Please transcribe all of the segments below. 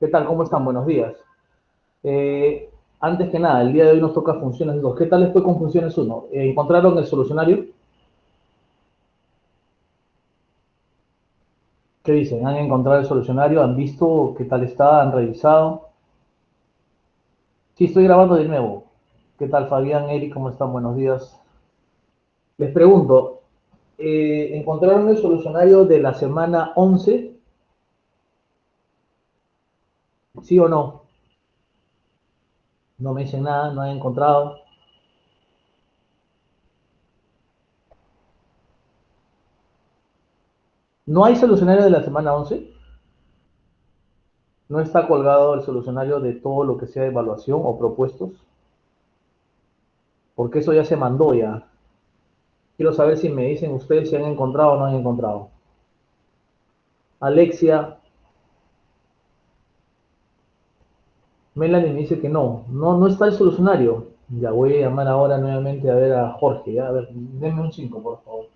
¿Qué tal? ¿Cómo están? Buenos días. Eh, Antes que nada, el día de hoy nos toca funciones 2. ¿Qué tal les fue con funciones uno? ¿Encontraron el solucionario? ¿Qué dicen? ¿Han encontrado el solucionario? ¿Han visto qué tal está? ¿Han revisado? Sí, estoy grabando de nuevo. ¿Qué tal, Fabián, Eric? ¿Cómo están? Buenos días. Les pregunto, ¿encontraron el solucionario de la semana 11? ¿Sí o no? No me dicen nada, no han encontrado. ¿No hay solucionario de la semana 11? ¿No está colgado el solucionario de todo lo que sea evaluación o propuestos? Porque eso ya se mandó ya. Quiero saber si me dicen ustedes si han encontrado o no han encontrado. Alexia, Melanie me dice que no, no está el solucionario. Ya voy a llamar ahora nuevamente a ver a Jorge. ¿Ya? A ver, denme un 5 por favor.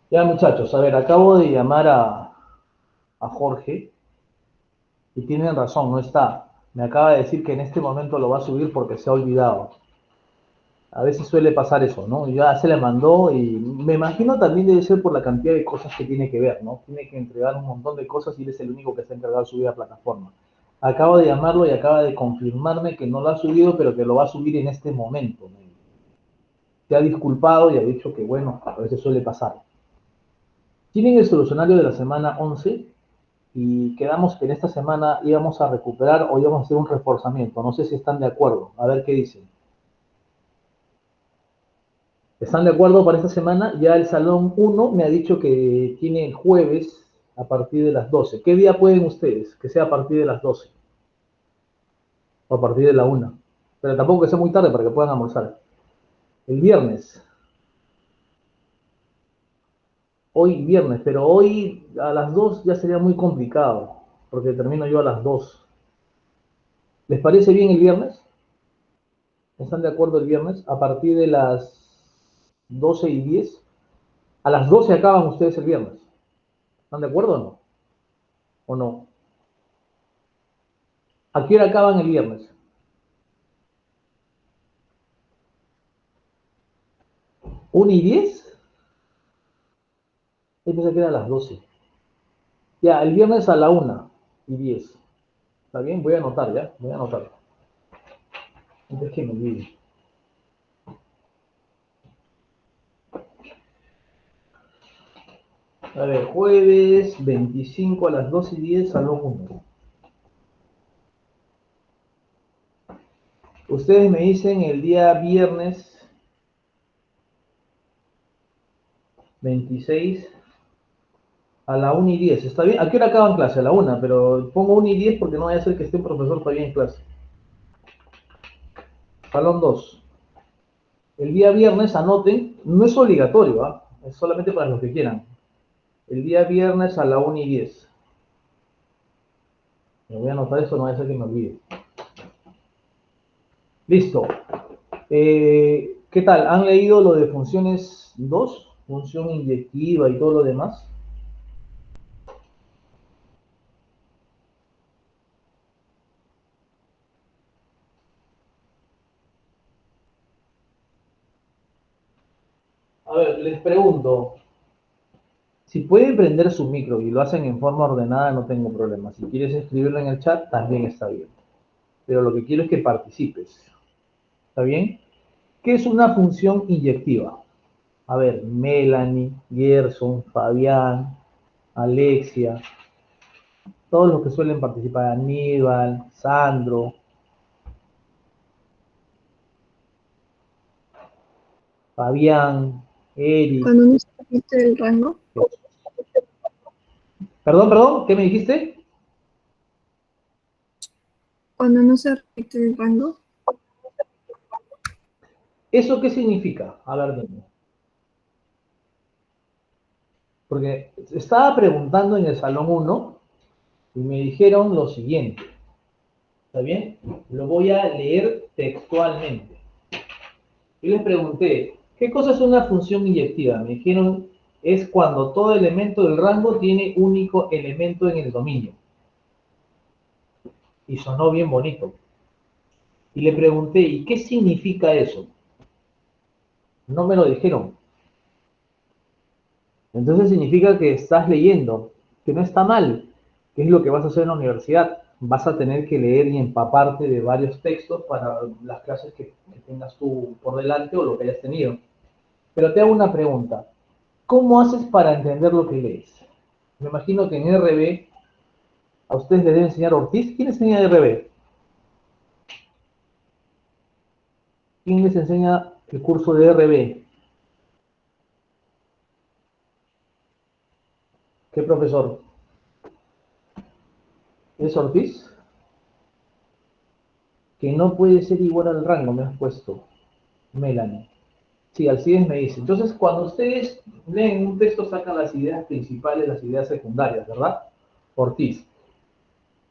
Ya muchachos, a ver, acabo de llamar a Jorge y tienen razón, no está. Me acaba de decir que en este momento lo va a subir porque se ha olvidado. A veces suele pasar eso, ¿no? Ya se le mandó y me imagino también debe ser por la cantidad de cosas que tiene que ver, ¿no? Tiene que entregar un montón de cosas y él es el único que está encargado de subir a plataforma. Acabo de llamarlo y acaba de confirmarme que no lo ha subido, pero que lo va a subir en este momento. Se ha disculpado y ha dicho que, bueno, a veces suele pasar. Tienen el solucionario de la semana 11 y quedamos que en esta semana íbamos a recuperar o íbamos a hacer un reforzamiento. No sé si están de acuerdo. A ver qué dicen. ¿Están de acuerdo para esta semana? Ya el Salón uno me ha dicho que tiene el jueves a partir de las 12. ¿Qué día pueden ustedes? Que sea a partir de las 12 o a partir de la 1. Pero tampoco que sea muy tarde para que puedan almorzar. El viernes. Hoy viernes, pero hoy a las 2 ya sería muy complicado, porque termino yo a las 2. ¿Les parece bien el viernes? ¿Están de acuerdo el viernes? A partir de las 12:10. A las 12 acaban ustedes el viernes. ¿Están de acuerdo o no? ¿O no? ¿A qué hora acaban el viernes? ¿1:10? Yo pensé que era a las 12. Ya, el viernes a la 1:10. ¿Está bien? Voy a anotar ya. Voy a anotar. Antes que me olvide. A ver, jueves 25 a las 12:10, salón 1. Ustedes me dicen el día viernes 26 a la 1:10. ¿Está bien? ¿A qué hora acaban clase? A la 1, pero pongo 1:10 porque no vaya a ser que esté un profesor todavía en clase. Salón 2. El día viernes, anoten, no es obligatorio, ¿ah? Es solamente para los que quieran. El día viernes a la 1:10. Me voy a anotar eso, no vaya a ser que me olvide. Listo. ¿Qué tal? ¿Han leído lo de funciones 2? Función inyectiva y todo lo demás. ver, les pregunto, si pueden prender su micro y lo hacen en forma ordenada, no tengo problema. Si quieres escribirlo en el chat, también está bien. Pero lo que quiero es que participes. ¿Está bien? ¿Qué es una función inyectiva? A ver, Melanie, Gerson, Fabián, Alexia, todos los que suelen participar, Aníbal, Sandro, Fabián, Eric. Cuando no se repite el rango. Perdón, ¿qué me dijiste? Cuando no se repite el rango. ¿Eso qué significa? A ver, dime. Porque estaba preguntando en el salón 1 y me dijeron lo siguiente. ¿Está bien? Lo voy a leer textualmente. Yo les pregunté, ¿qué cosa es una función inyectiva? Me dijeron, es cuando todo elemento del rango tiene único elemento en el dominio. Y sonó bien bonito. Y le pregunté, ¿y qué significa eso? No me lo dijeron. Entonces significa que estás leyendo, que no está mal, que es lo que vas a hacer en la universidad. Vas a tener que leer y empaparte de varios textos para las clases que tengas tú por delante o lo que hayas tenido. Pero te hago una pregunta. ¿Cómo haces para entender lo que lees? Me imagino que en RB a ustedes les debe enseñar Ortiz. ¿Quién enseña RB? ¿Quién les enseña el curso de RB? ¿Qué profesor? ¿Es Ortiz? Que no puede ser igual al rango, me has puesto, Melanie. Sí, Alcides me dice. Entonces, cuando ustedes leen un texto, sacan las ideas principales, las ideas secundarias, ¿verdad? Ortiz.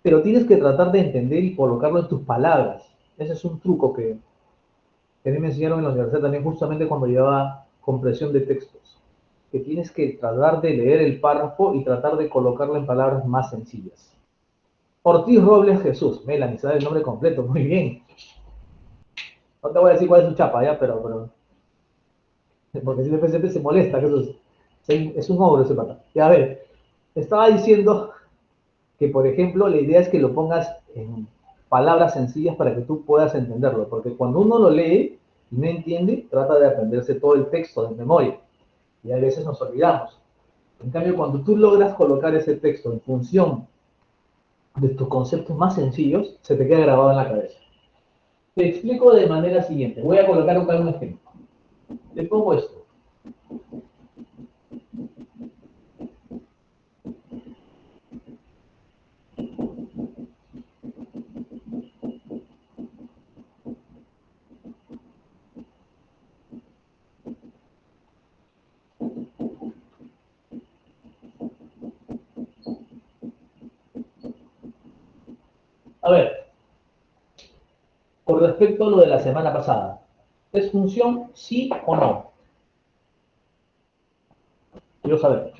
Pero tienes que tratar de entender y colocarlo en tus palabras. Ese es un truco que a mí me enseñaron en la universidad también, justamente cuando llevaba compresión de textos. Que tienes que tratar de leer el párrafo y tratar de colocarlo en palabras más sencillas. Ortiz Robles Jesús. Melanie, ¿sabe el nombre completo? Muy bien. No te voy a decir cuál es su chapa, ya, pero porque si después siempre se molesta, que eso es un ogro ese pata. Y a ver, estaba diciendo que, por ejemplo, la idea es que lo pongas en palabras sencillas para que tú puedas entenderlo, porque cuando uno lo lee y no entiende, trata de aprenderse todo el texto de memoria, y a veces nos olvidamos. En cambio, cuando tú logras colocar ese texto en función de tus conceptos más sencillos, se te queda grabado en la cabeza. Te explico de manera siguiente. Voy a colocar un ejemplo. Le pongo esto. A ver, con respecto a lo de la semana pasada, ¿es función sí o no? Quiero saber.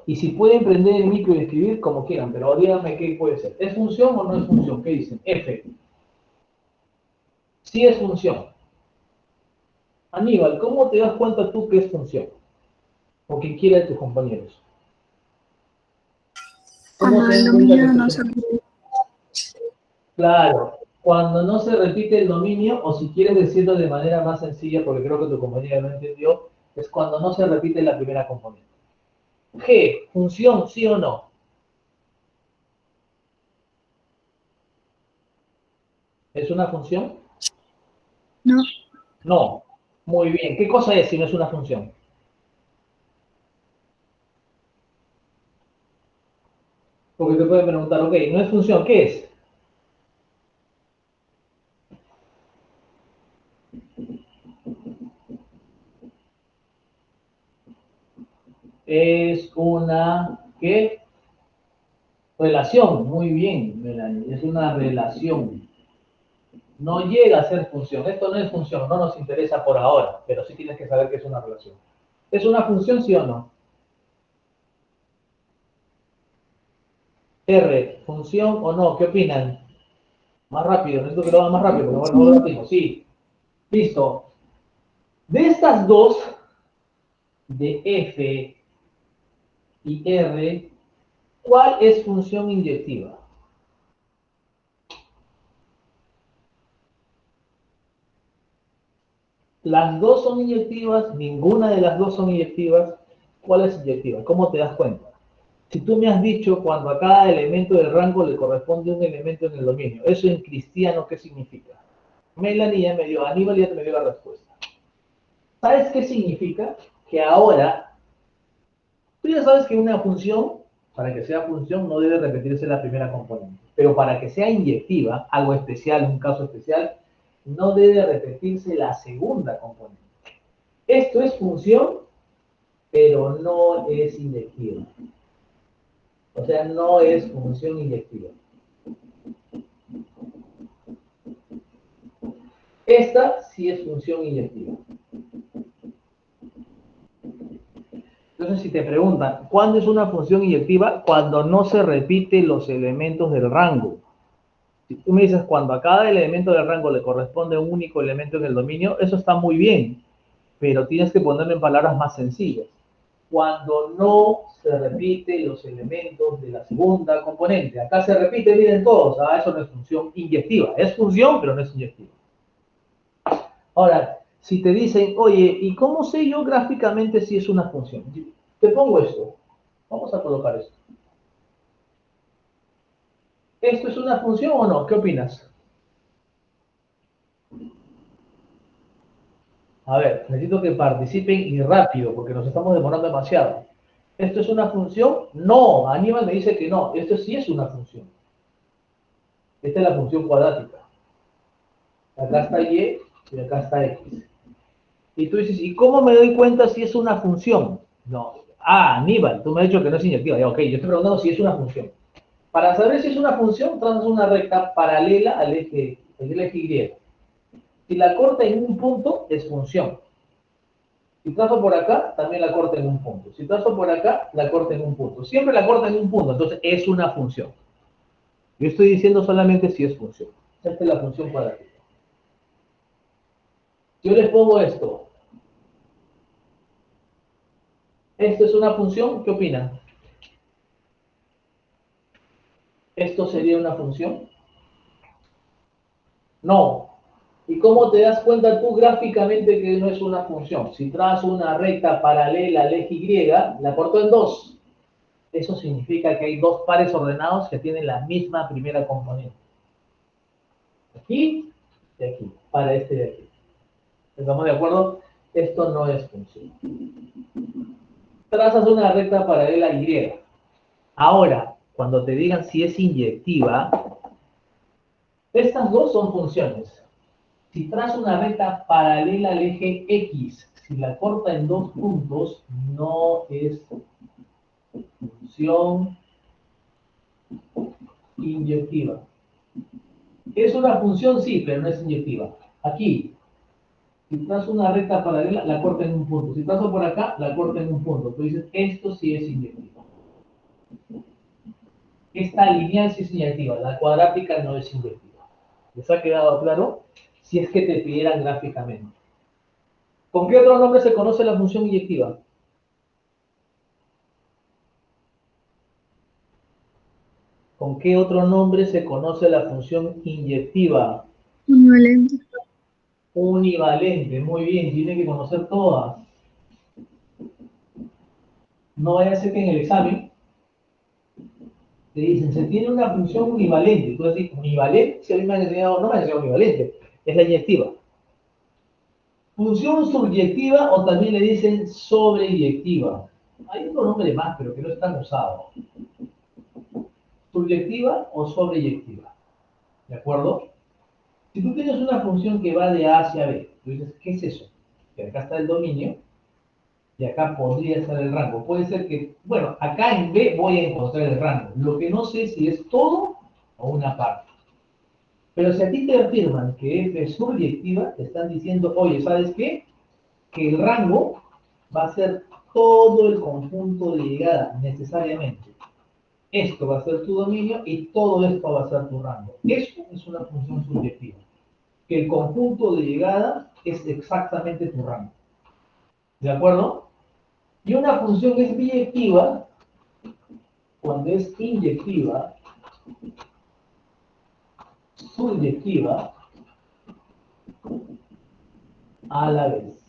Y si pueden prender el micro y escribir como quieran, pero díganme qué puede ser. ¿Es función o no es función? ¿Qué dicen? F. Sí es función. Aníbal, ¿cómo te das cuenta tú que es función? O quien quiera de tus compañeros. ¿Cómo Cuando se el dan cuenta que dominio esto no es se función? repite. Claro, cuando no se repite el dominio, o si quieres decirlo de manera más sencilla, porque creo que tu compañera no entendió, es cuando no se repite la primera componente. G, función, sí o no. ¿Es una función? No. No. Muy bien. ¿Qué cosa es si no es una función? Porque te pueden preguntar, ok, no es función, ¿qué es? Es una, ¿qué? Relación. Muy bien, Melanie. Es una relación. No llega a ser función. Esto no es función, no nos interesa por ahora, pero sí tienes que saber que es una relación. ¿Es una función, sí o no? R, función o no, ¿qué opinan? Más rápido, necesito que lo hagan más rápido, porque bueno, no lo Sí. mismo. Sí, listo. De estas dos, de f y r, ¿cuál es función inyectiva? Las dos son inyectivas, ninguna de las dos son inyectivas. ¿Cuál es inyectiva? ¿Cómo te das cuenta? Si tú me has dicho cuando a cada elemento del rango le corresponde un elemento en el dominio, ¿eso en cristiano qué significa? Melanie ya me dio, Aníbal ya me dio la respuesta. ¿Sabes qué significa? Que ahora, tú ya sabes que una función, para que sea función, no debe repetirse la primera componente. Pero para que sea inyectiva, algo especial, un caso especial, no debe repetirse la segunda componente. Esto es función, pero no es inyectiva. O sea, no es función inyectiva. Esta sí es función inyectiva. Entonces, si te preguntan, ¿cuándo es una función inyectiva? Cuando no se repiten los elementos del rango. Si tú me dices, cuando a cada elemento del rango le corresponde un único elemento en el dominio, eso está muy bien, pero tienes que ponerlo en palabras más sencillas. Cuando no se repiten los elementos de la segunda componente. Acá se repite, miren todos, eso no es función inyectiva. Es función, pero no es inyectiva. Ahora, si te dicen, oye, ¿y cómo sé yo gráficamente si es una función? Te pongo esto. Vamos a colocar esto. ¿Esto es una función o no? ¿Qué opinas? A ver, necesito que participen y rápido, porque nos estamos demorando demasiado. ¿Esto es una función? No, Aníbal me dice que no. Esto sí es una función. Esta es la función cuadrática. Acá está y acá está x. Y tú dices, ¿y cómo me doy cuenta si es una función? No. Ah, Aníbal, tú me has dicho que no es inyectiva. Ya, ok, yo estoy preguntando si es una función. Para saber si es una función, trazas una recta paralela al eje Y. Si la corta en un punto, es función. Si trazo por acá, también la corta en un punto. Si trazo por acá, la corta en un punto. Siempre la corta en un punto, entonces es una función. Yo estoy diciendo solamente si es función. Esta es la función cuadrática. Yo les pongo esto. ¿Esto es una función? ¿Qué opinan? ¿Esto sería una función? No. ¿Y cómo te das cuenta tú gráficamente que no es una función? Si trazo una recta paralela al eje Y, la corto en dos. Eso significa que hay dos pares ordenados que tienen la misma primera componente. Aquí y aquí, para este de aquí. ¿Estamos de acuerdo? Esto no es función. Trazas una recta paralela a Y. Ahora, cuando te digan si es inyectiva, estas dos son funciones. Si trazo una recta paralela al eje X, si la corta en dos puntos, no es función inyectiva. ¿Es una función? Sí, pero no es inyectiva. Aquí, si trazo una recta paralela, la corta en un punto. Si trazo por acá, la corta en un punto. Tú dices, esto sí es inyectivo. Esta lineal sí es inyectiva, la cuadrática no es inyectiva. ¿Les ha quedado claro? Si es que te pidieran gráficamente. ¿Con qué otro nombre se conoce la función inyectiva? ¿Con qué otro nombre se conoce la función inyectiva? Univalente. Univalente, muy bien, tiene que conocer todas. No vaya a ser que en el examen te dicen, se tiene una función univalente. Tú decís, univalente, si a mí me han enseñado, no me han enseñado univalente, es la inyectiva. Función subyectiva o también le dicen sobreyectiva. Hay otro nombre más, pero que no es tan usado. Subyectiva o sobreyectiva. ¿De acuerdo? Si tú tienes una función que va de A hacia B, tú dices, ¿qué es eso? Que acá está el dominio y acá podría estar el rango. Puede ser que, bueno, acá en B voy a encontrar el rango. Lo que no sé si es todo o una parte. Pero si a ti te afirman que F es subyectiva, te están diciendo, oye, ¿sabes qué? Que el rango va a ser todo el conjunto de llegada, necesariamente. Esto va a ser tu dominio y todo esto va a ser tu rango. Eso es una función subyectiva. Que el conjunto de llegada es exactamente tu rango. ¿De acuerdo? Y una función es biyectiva cuando es inyectiva, subyectiva, a la vez.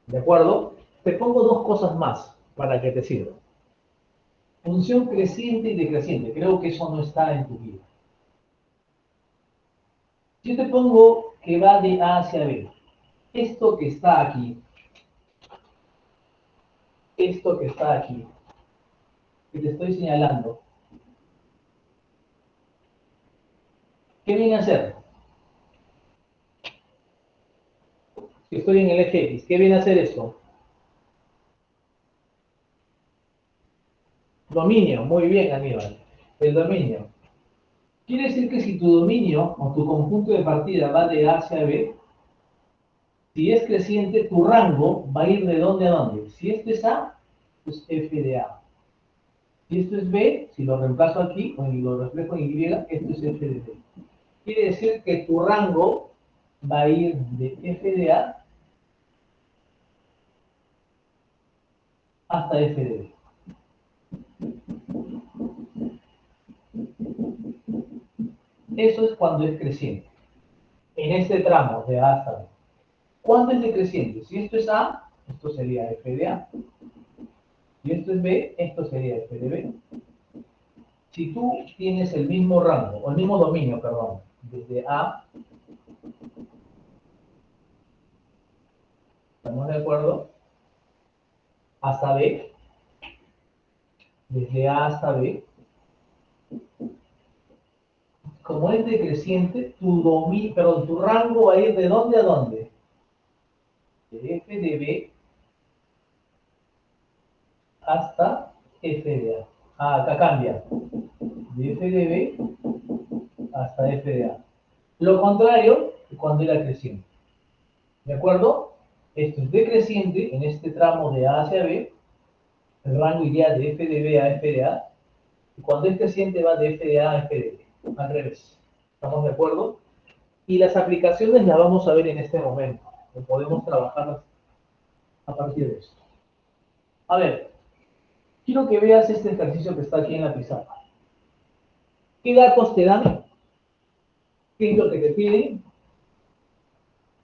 ¿De acuerdo? Te pongo dos cosas más para que te sirva. Función creciente y decreciente. Creo que eso no está en tu vida. Yo te pongo que va de A hacia B. Esto que está aquí, que te estoy señalando, ¿qué viene a hacer? Si estoy en el eje X, ¿qué viene a hacer esto? Dominio, muy bien, Aníbal. El dominio. Quiere decir que si tu dominio o tu conjunto de partida va de A hacia B, si es creciente, tu rango va a ir de dónde a dónde. Si esto es A, pues F de A. Si esto es B, si lo reemplazo aquí, o lo reflejo en Y, esto es F de B. Quiere decir que tu rango va a ir de F de A hasta F de B. Eso es cuando es creciente. En este tramo de A hasta B. ¿Cuándo es decreciente? Si esto es A, esto sería F de A. Si esto es B, esto sería F de B. Si tú tienes el mismo rango, o el mismo dominio, perdón, desde A, ¿estamos de acuerdo? Hasta B, desde A hasta B, como es decreciente, tu rango va a ir de dónde a dónde? De F de B hasta F de A. Ah, acá cambia. De F de B hasta F de A. Lo contrario es cuando era creciente. ¿De acuerdo? Esto es decreciente en este tramo de A hacia B. El rango iría de F de B a F de A. Y cuando es creciente va de F de A a F de B. Al revés. ¿Estamos de acuerdo? Y las aplicaciones las vamos a ver en este momento. Podemos trabajar a partir de esto. A ver, quiero que veas este ejercicio que está aquí en la pizarra. ¿Qué datos te dan? ¿Qué es lo que te piden?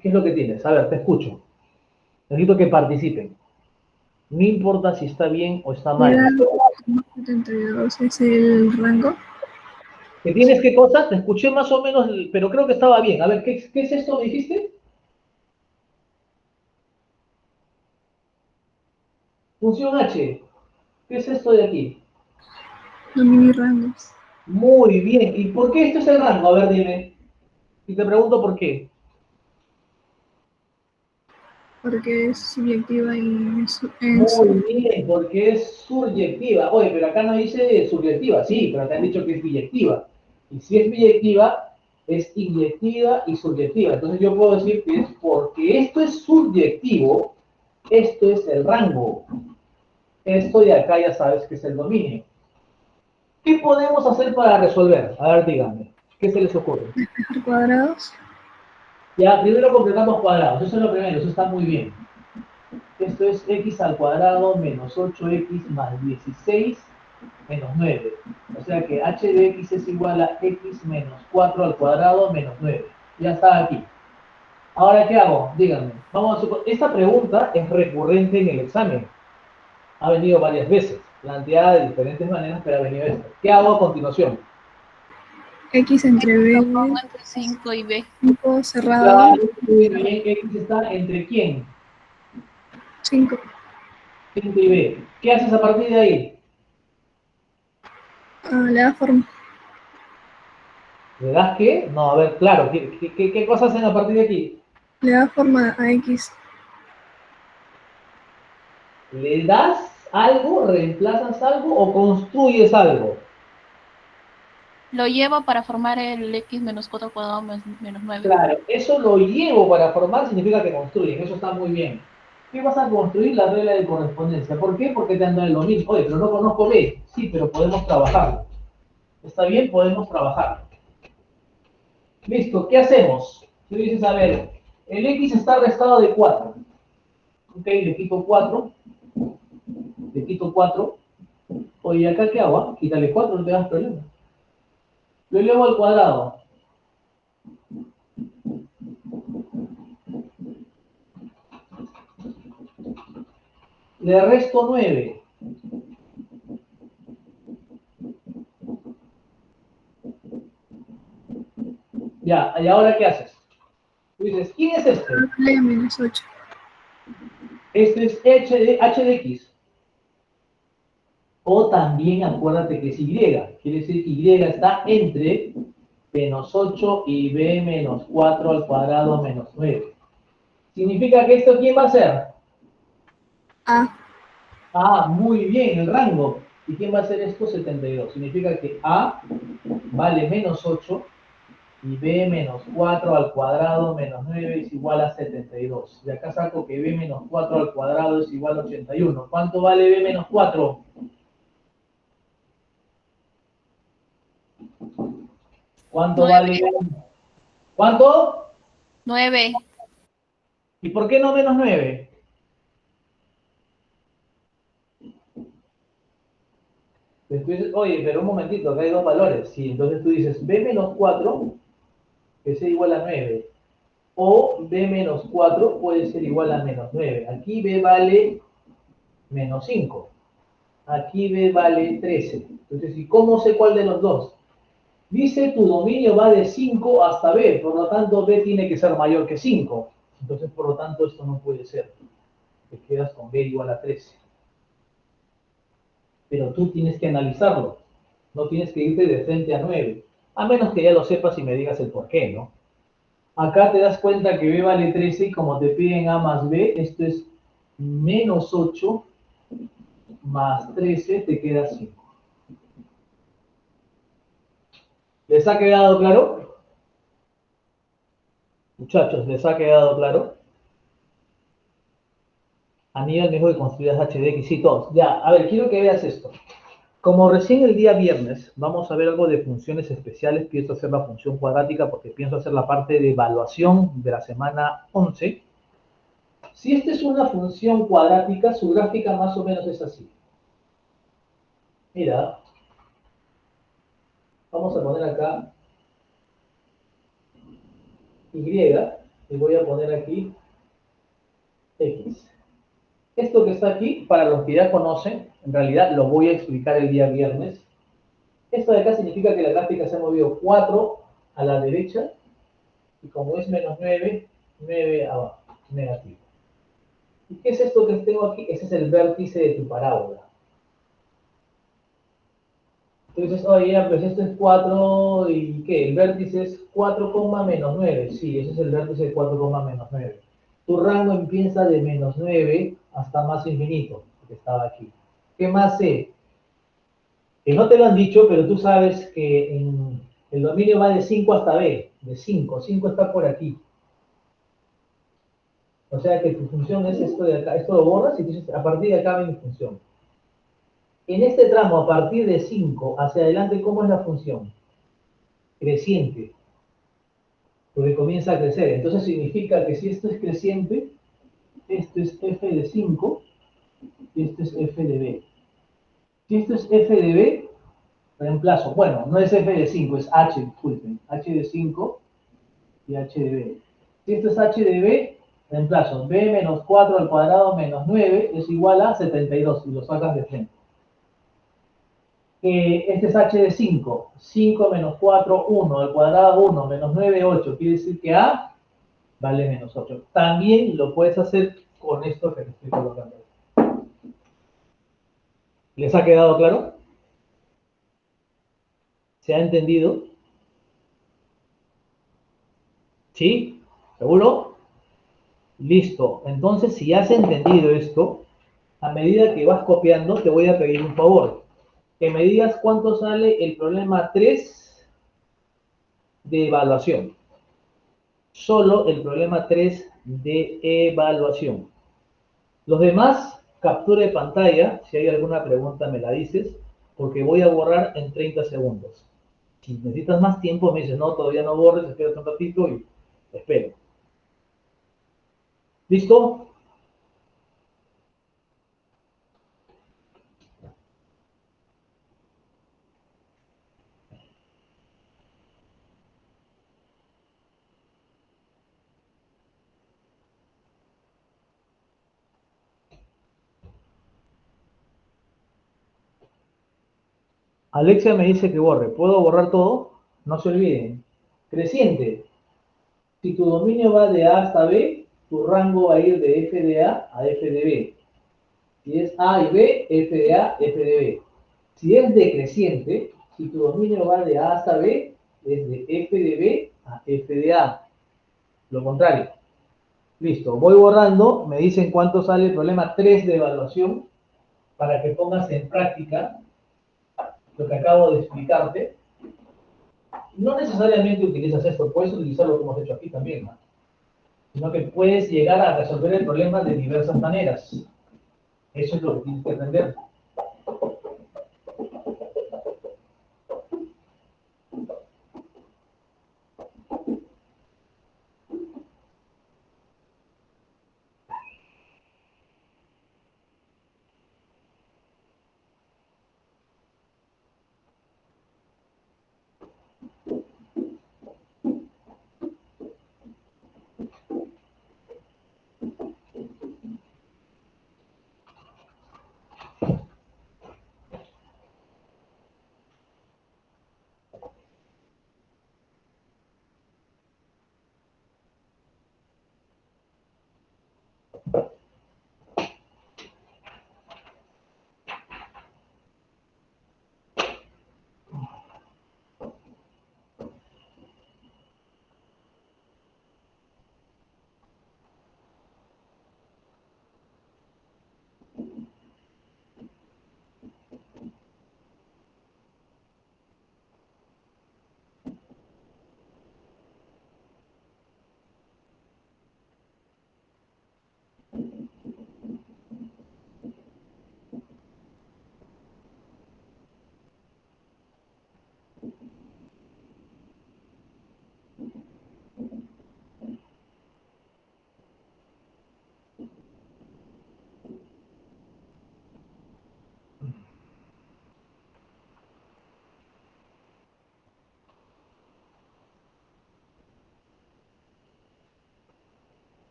¿Qué es lo que tienes? A ver, te escucho. Necesito que participen. No importa si está bien o está Me mal. da 72 es el rango. ¿Que tienes qué cosas? Te escuché más o menos, pero creo que estaba bien. A ver, ¿qué es esto? ¿Me dijiste? Función H. ¿Qué es esto de aquí? Dominio y rangos. Muy bien. ¿Y por qué esto es el rango? A ver, dime. Y te pregunto por qué. Porque es subyectiva y Muy bien, porque es subyectiva. Oye, pero acá no dice subjetiva, sí, pero te han dicho que es biyectiva. Y si es biyectiva, es inyectiva y subyectiva. Entonces yo puedo decir que es porque esto es subyectivo, esto es el rango. Esto de acá ya sabes que es el dominio. ¿Qué podemos hacer para resolver? A ver, díganme. ¿Qué se les ocurre? despejar cuadrados. Ya, primero completamos cuadrados. Eso es lo primero, eso está muy bien. Esto es x al cuadrado menos 8x más 16 menos 9. O sea que h de x es igual a x menos 4 al cuadrado menos 9. Ya está aquí. Ahora, ¿qué hago? Díganme. Esta pregunta es recurrente en el examen. Ha venido varias veces, planteada de diferentes maneras, pero ha venido esta. ¿Qué hago a continuación? X entre Lo B, pongo entre 5 y B. 5 cerrado, Claro, muy bien, x está entre quién? 5. 5 y b. ¿Qué haces a partir de ahí? Le da forma. ¿Le das qué? No, a ver, claro, ¿qué cosas hacen a partir de aquí? Le da forma a X. ¿Le das algo, reemplazas algo o construyes algo? Lo llevo para formar el x menos 4 al cuadrado menos 9. Claro, eso lo llevo para formar significa que construyen, eso está muy bien. ¿Qué vas a construir? La regla de correspondencia. ¿Por qué? Porque te han dado el dominio. Oye, pero no conozco B. Sí, pero podemos trabajarlo. ¿Está bien? Podemos trabajarlo. Listo, ¿qué hacemos? Tú dices, a ver, el X está restado de 4. Ok, le quito 4. Le quito 4. Oye, ¿acá qué hago? Quítale 4, no te das problema. Lo elevo al cuadrado. Le resto 9. Ya, ¿y ahora qué haces? Tú dices, ¿quién es este? Vale menos 8. Este es h de x. O también acuérdate que es y. Quiere decir que y está entre menos 8 y b menos 4 al cuadrado menos 9. ¿Significa que esto quién va a ser? A. Ah, muy bien, el rango. ¿Y quién va a ser esto? 72. Significa que a vale menos 8 y b menos 4 al cuadrado menos 9 es igual a 72. Y acá saco que b menos 4 al cuadrado es igual a 81. ¿Cuánto vale b menos 4? ¿Cuánto 9. vale b? ¿Cuánto? 9. ¿Y por qué no menos 9? Después, oye, pero un momentito, acá hay dos valores. Sí, entonces tú dices b menos 4 que sea igual a 9. O b menos 4 puede ser igual a menos 9. Aquí b vale menos 5. Aquí b vale 13. Entonces, ¿y cómo sé cuál de los dos? Dice tu dominio va de 5 hasta b, por lo tanto b tiene que ser mayor que 5. Entonces, por lo tanto, esto no puede ser. Te quedas con b igual a 13. Pero tú tienes que analizarlo. No tienes que irte de frente a 9. A menos que ya lo sepas y me digas el por qué, ¿no? Acá te das cuenta que b vale 13 y como te piden a más b, esto es menos 8 más 13, te queda 5. ¿Les ha quedado claro? Muchachos, ¿les ha quedado claro? Aníbal me dijo que construyas HDX y todos. Ya, a ver, quiero que veas esto. Como recién el día viernes vamos a ver algo de funciones especiales, pienso hacer la función cuadrática porque pienso hacer la parte de evaluación de la semana 11. Si esta es una función cuadrática, su gráfica más o menos es así. Mira, vamos a poner acá Y y voy a poner aquí X. Esto que está aquí, para los que ya conocen, en realidad lo voy a explicar el día viernes. Esto de acá significa que la gráfica se ha movido 4 a la derecha y como es menos 9, 9 abajo, negativo. ¿Y qué es esto que tengo aquí? Ese es el vértice de tu parábola. Entonces, oye, ya, pues esto es 4 y ¿qué? El vértice es 4, menos 9. Sí, ese es el vértice de 4, menos 9. Tu rango empieza de menos 9 hasta más infinito, que estaba aquí. ¿Qué más sé? Que no te lo han dicho, pero tú sabes que el dominio va de 5 hasta b, de 5. 5 está por aquí. O sea que tu función es esto de acá. Esto lo borras y dices, a partir de acá va mi función. En este tramo, a partir de 5 hacia adelante, ¿cómo es la función? Creciente. Porque comienza a crecer. Entonces significa que si esto es creciente, esto es f de 5 y esto es f de b. Si esto es f de b, reemplazo. Bueno, no es f de 5, es h, disculpen. H de 5 y h de b. Si esto es h de b, reemplazo. B menos 4 al cuadrado menos 9 es igual a 72 y lo sacas de frente. Este es h de 5. 5 menos 4, 1 al cuadrado 1 menos 9, 8. Quiere decir que a vale menos 8. También lo puedes hacer con esto que te estoy colocando. ¿Les ha quedado claro? ¿Se ha entendido? ¿Sí? ¿Seguro? Listo. Entonces, si has entendido esto, a medida que vas copiando, te voy a pedir un favor. Que me digas cuánto sale el problema 3 de evaluación. Solo el problema 3 de evaluación. Los demás, captura de pantalla. Si hay alguna pregunta, me la dices, porque voy a borrar en 30 segundos. Si necesitas más tiempo, me dices, no, todavía no borres, espérate un ratito y espero. ¿Listo? Alexia me dice que borre. ¿Puedo borrar todo? No se olviden. Creciente. Si tu dominio va de A hasta B, tu rango va a ir de f de A a f de B. Si es A y B, f de A, f de B. Si es decreciente, si tu dominio va de A hasta B, es de f de B a f de A. Lo contrario. Listo. Voy borrando. Me dicen cuánto sale el problema 3 de evaluación para que pongas en práctica lo que acabo de explicarte. No necesariamente utilizas esto, puedes utilizar lo que hemos hecho aquí también, ¿no? Sino que puedes llegar a resolver el problema de diversas maneras. Eso es lo que tienes que aprender.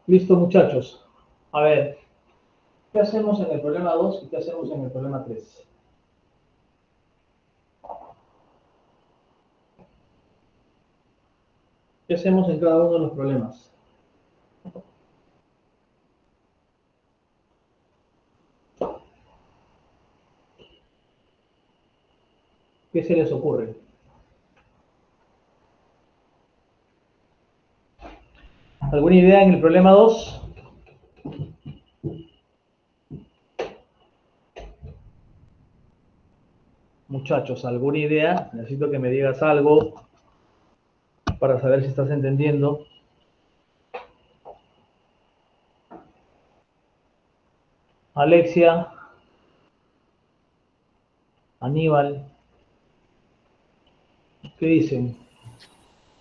Listo, muchachos. A ver, ¿qué hacemos en el problema 2 y qué hacemos en el problema 3? ¿Qué hacemos en cada uno de los problemas? ¿Qué se les ocurre? ¿Alguna idea en el problema 2? Muchachos, ¿alguna idea? Necesito que me digas algo para saber si estás entendiendo. Alexia, Aníbal, ¿qué dicen?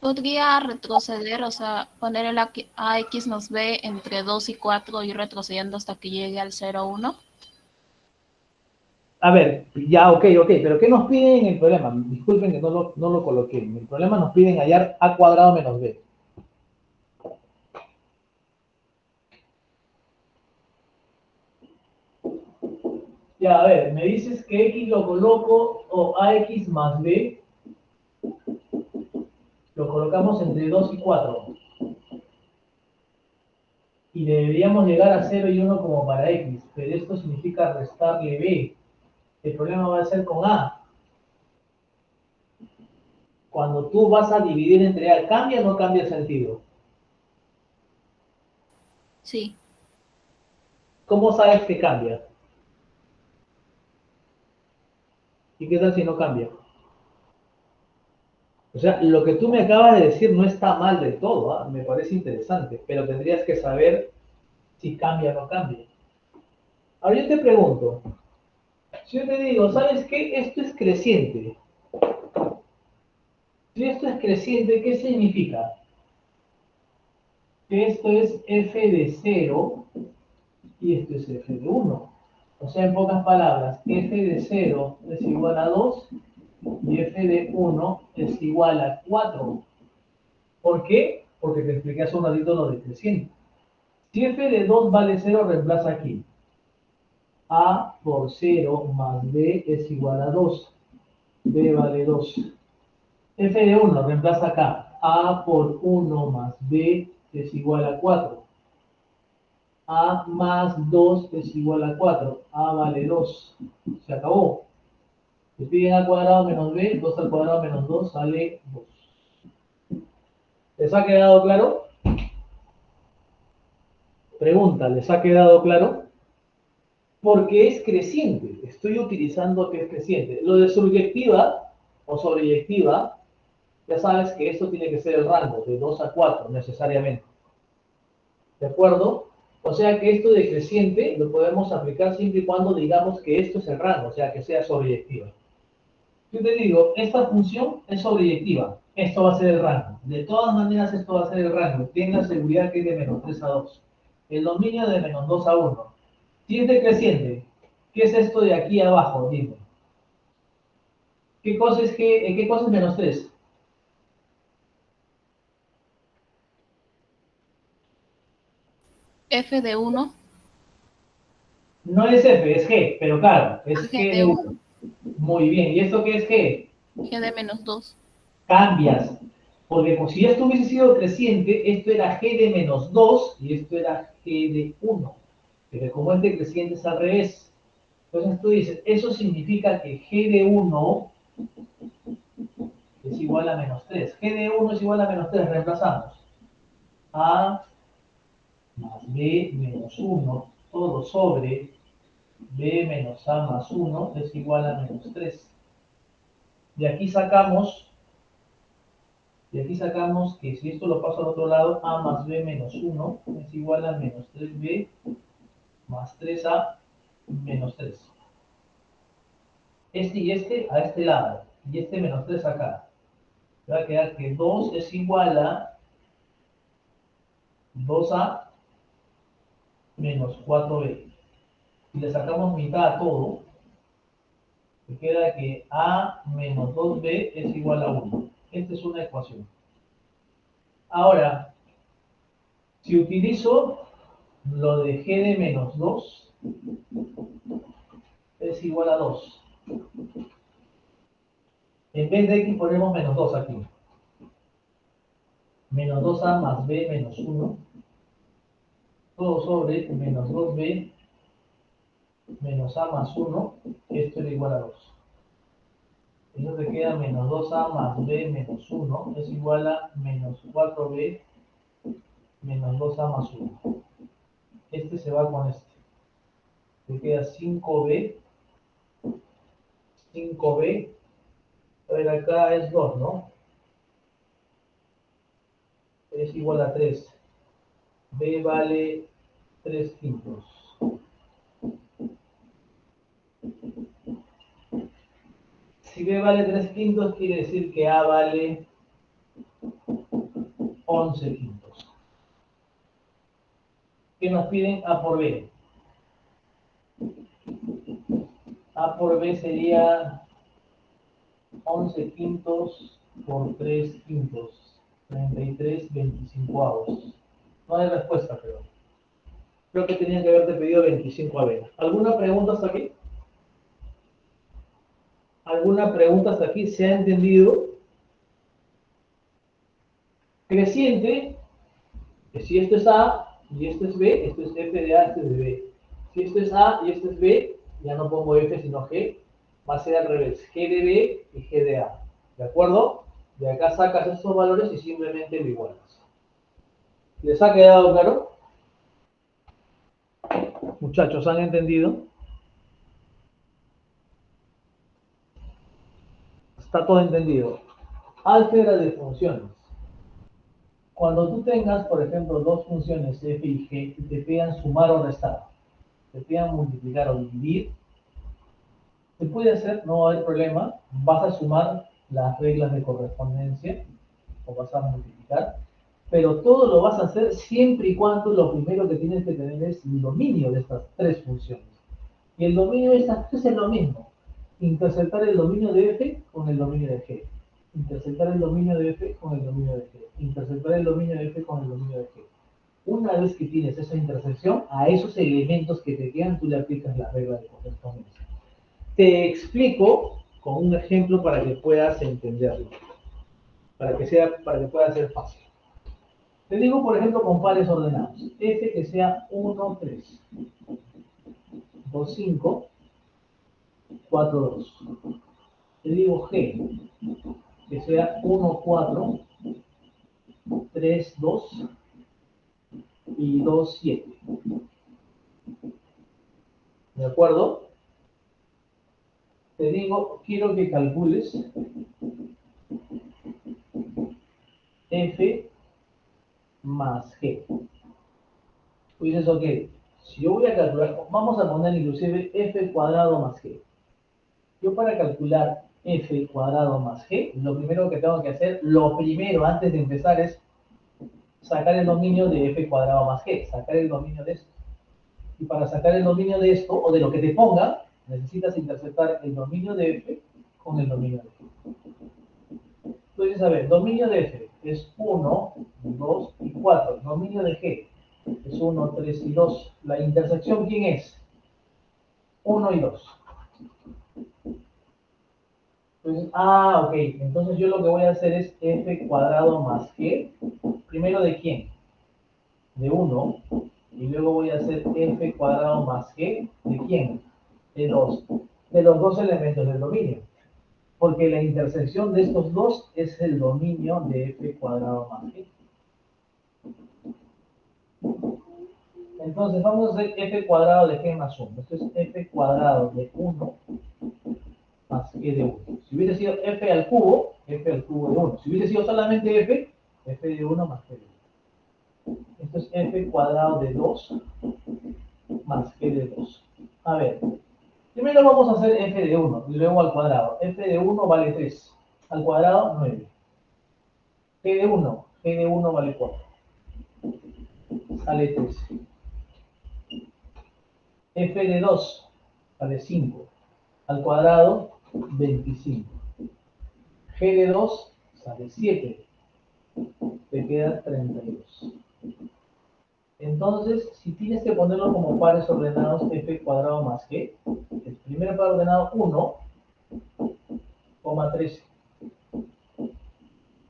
Podría retroceder, o sea, poner el AX nos B entre 2 y 4 y retrocediendo hasta que llegue al 0,1. A ver, ya, ok, pero ¿qué nos piden en el problema? Disculpen que no lo coloqué. En el problema nos piden hallar a cuadrado menos b. Ya, a ver, me dices que x lo coloco o ax más b, lo colocamos entre 2 y 4. Y deberíamos llegar a 0 y 1 como para x, pero esto significa restarle b. El problema va a ser con a. Cuando tú vas a dividir entre a, ¿cambia o no cambia el sentido? Sí. ¿Cómo sabes que cambia? ¿Y qué tal si no cambia? O sea, lo que tú me acabas de decir no está mal del todo, ¿ah? Me parece interesante, pero tendrías que saber si cambia o no cambia. Ahora yo te pregunto, si yo te digo, ¿sabes qué? Esto es creciente. Si esto es creciente, ¿qué significa? Que esto es f de 0 y esto es f de 1. O sea, en pocas palabras, f de 0 es igual a 2 y f de 1 es igual a 4. ¿Por qué? Porque te expliqué hace un ratito lo de creciente. Si f de 2 vale 0, reemplaza aquí. A por 0 más b es igual a 2. B vale 2. F de 1 reemplaza acá. A por 1 más b es igual a 4. A más 2 es igual a 4. A vale 2. Se acabó. Le piden a cuadrado menos b. 2 al cuadrado menos 2 sale 2. ¿Les ha quedado claro? Pregunta, ¿les ha quedado claro? Porque es creciente. Estoy utilizando que es creciente. Lo de subyectiva o sobreyectiva, ya sabes que esto tiene que ser el rango de 2 a 4 necesariamente. ¿De acuerdo? O sea que esto de creciente lo podemos aplicar siempre y cuando digamos que esto es el rango, o sea que sea sobreyectiva. Yo te digo, esta función es sobreyectiva. Esto va a ser el rango. De todas maneras, esto va a ser el rango. Ten la seguridad que es de menos 3 a 2. El dominio de menos 2 a 1. Si es decreciente, ¿qué es esto de aquí abajo? Dime. ¿Qué cosa es menos 3? F de 1, No es F, es G, pero claro, es G G de de 1, 1. Muy bien. ¿Y esto qué es G? G de menos 2. Cambias. Porque pues, si esto hubiese sido creciente, esto era G de menos 2 y esto era G de 1. Pero como este creciente es al revés. Entonces tú dices, eso significa que G de 1 es igual a menos 3. G de 1 es igual a menos 3. Reemplazamos. A más B menos 1, todo sobre B menos A más 1 es igual a menos 3. De aquí sacamos, de aquí sacamos que si esto lo paso al otro lado, A más B menos 1 es igual a menos 3B más 3A menos 3. Este y este a este lado, y este menos 3 acá. Va a quedar que 2 es igual a 2A menos 4B. Si le sacamos mitad a todo, me queda que A menos 2B es igual a 1. Esta es una ecuación. Ahora, Si utilizo lo de g de menos 2, es igual a 2. En vez de x ponemos menos 2 aquí. Menos 2a más b menos 1. Todo sobre menos 2b menos a más 1. Esto era igual a 2. Entonces queda menos 2a más b menos 1 es igual a menos 4b menos 2a más 1. Este se va con este. Me queda 5b. 5b. A ver, acá es 2, ¿no? Es igual a 3. B vale 3 quintos. Si B vale 3 quintos, quiere decir que A vale 11 quintos. ¿Qué nos piden? A por B. A por B sería 11 quintos por 3 quintos. 33 25avos. No hay respuesta, pero creo que tenían que haberte pedido 25 a B. ¿Alguna pregunta hasta aquí? ¿Alguna pregunta hasta aquí? ¿Se ha entendido? Creciente, que si esto es A y esto es B, esto es F de A, esto es de B. Si esto es A y esto es B, ya no pongo F sino G, va a ser al revés, G de B y G de A. ¿De acuerdo? De acá sacas estos valores y simplemente lo igualas. ¿Les ha quedado claro? Muchachos, ¿han entendido? Está todo entendido. Álgebra de funciones. Cuando tú tengas, por ejemplo, dos funciones f y g y te pidan sumar o restar, te pidan multiplicar o dividir, se puede hacer, no hay problema, vas a sumar las reglas de correspondencia o vas a multiplicar, pero todo lo vas a hacer siempre y cuando lo primero que tienes que tener es el dominio de estas tres funciones. Y el dominio de estas tres es lo mismo, interceptar el dominio de f con el dominio de g. Interceptar el dominio de f con el dominio de g. Interceptar el dominio de f con el dominio de g. Una vez que tienes esa intersección, a esos elementos que te quedan, tú le aplicas la regla de correspondencia. Te explico con un ejemplo para que puedas entenderlo, para que pueda ser fácil. Te digo, por ejemplo, con pares ordenados. F que sea 1, 3, 2, 5, 4, 2. Te digo G que sea 1, 4, 3, 2 y 2, 7. ¿De acuerdo? Te digo, quiero que calcules F más G. Tú dices, ok, si yo voy a calcular, vamos a poner inclusive F cuadrado más G. Yo para calcular F cuadrado más G, lo primero que tengo que hacer, lo primero antes de empezar es sacar el dominio de F cuadrado más G, sacar el dominio de esto. Y para sacar el dominio de esto, o de lo que te ponga, necesitas interceptar el dominio de F con el dominio de G. Entonces, a ver, dominio de F es 1, 2 y 4. Dominio de G es 1, 3 y 2. La intersección, ¿quién es? 1 y 2. Entonces, ok. Entonces yo lo que voy a hacer es F cuadrado más G. Primero, ¿de quién? De 1. Y luego voy a hacer F cuadrado más G. ¿De quién? De 2. De los dos elementos del dominio. Porque la intersección de estos dos es el dominio de F cuadrado más G. Entonces vamos a hacer F cuadrado de G más 1. Esto es F cuadrado de 1 más G de 1. Si hubiese sido F al cubo de 1. Si hubiese sido solamente F de 1 más G de 1. Esto es F cuadrado de 2 más G de 2. A ver, primero vamos a hacer F de 1 y luego al cuadrado. F de 1 vale 3. Al cuadrado, 9. G de 1 vale 4. Sale 13. F de 2 vale 5. Al cuadrado, 25. G de 2 sale 7. Te queda 32. Entonces, si tienes que ponerlo como pares ordenados f cuadrado más g, el primer par ordenado 1, 13.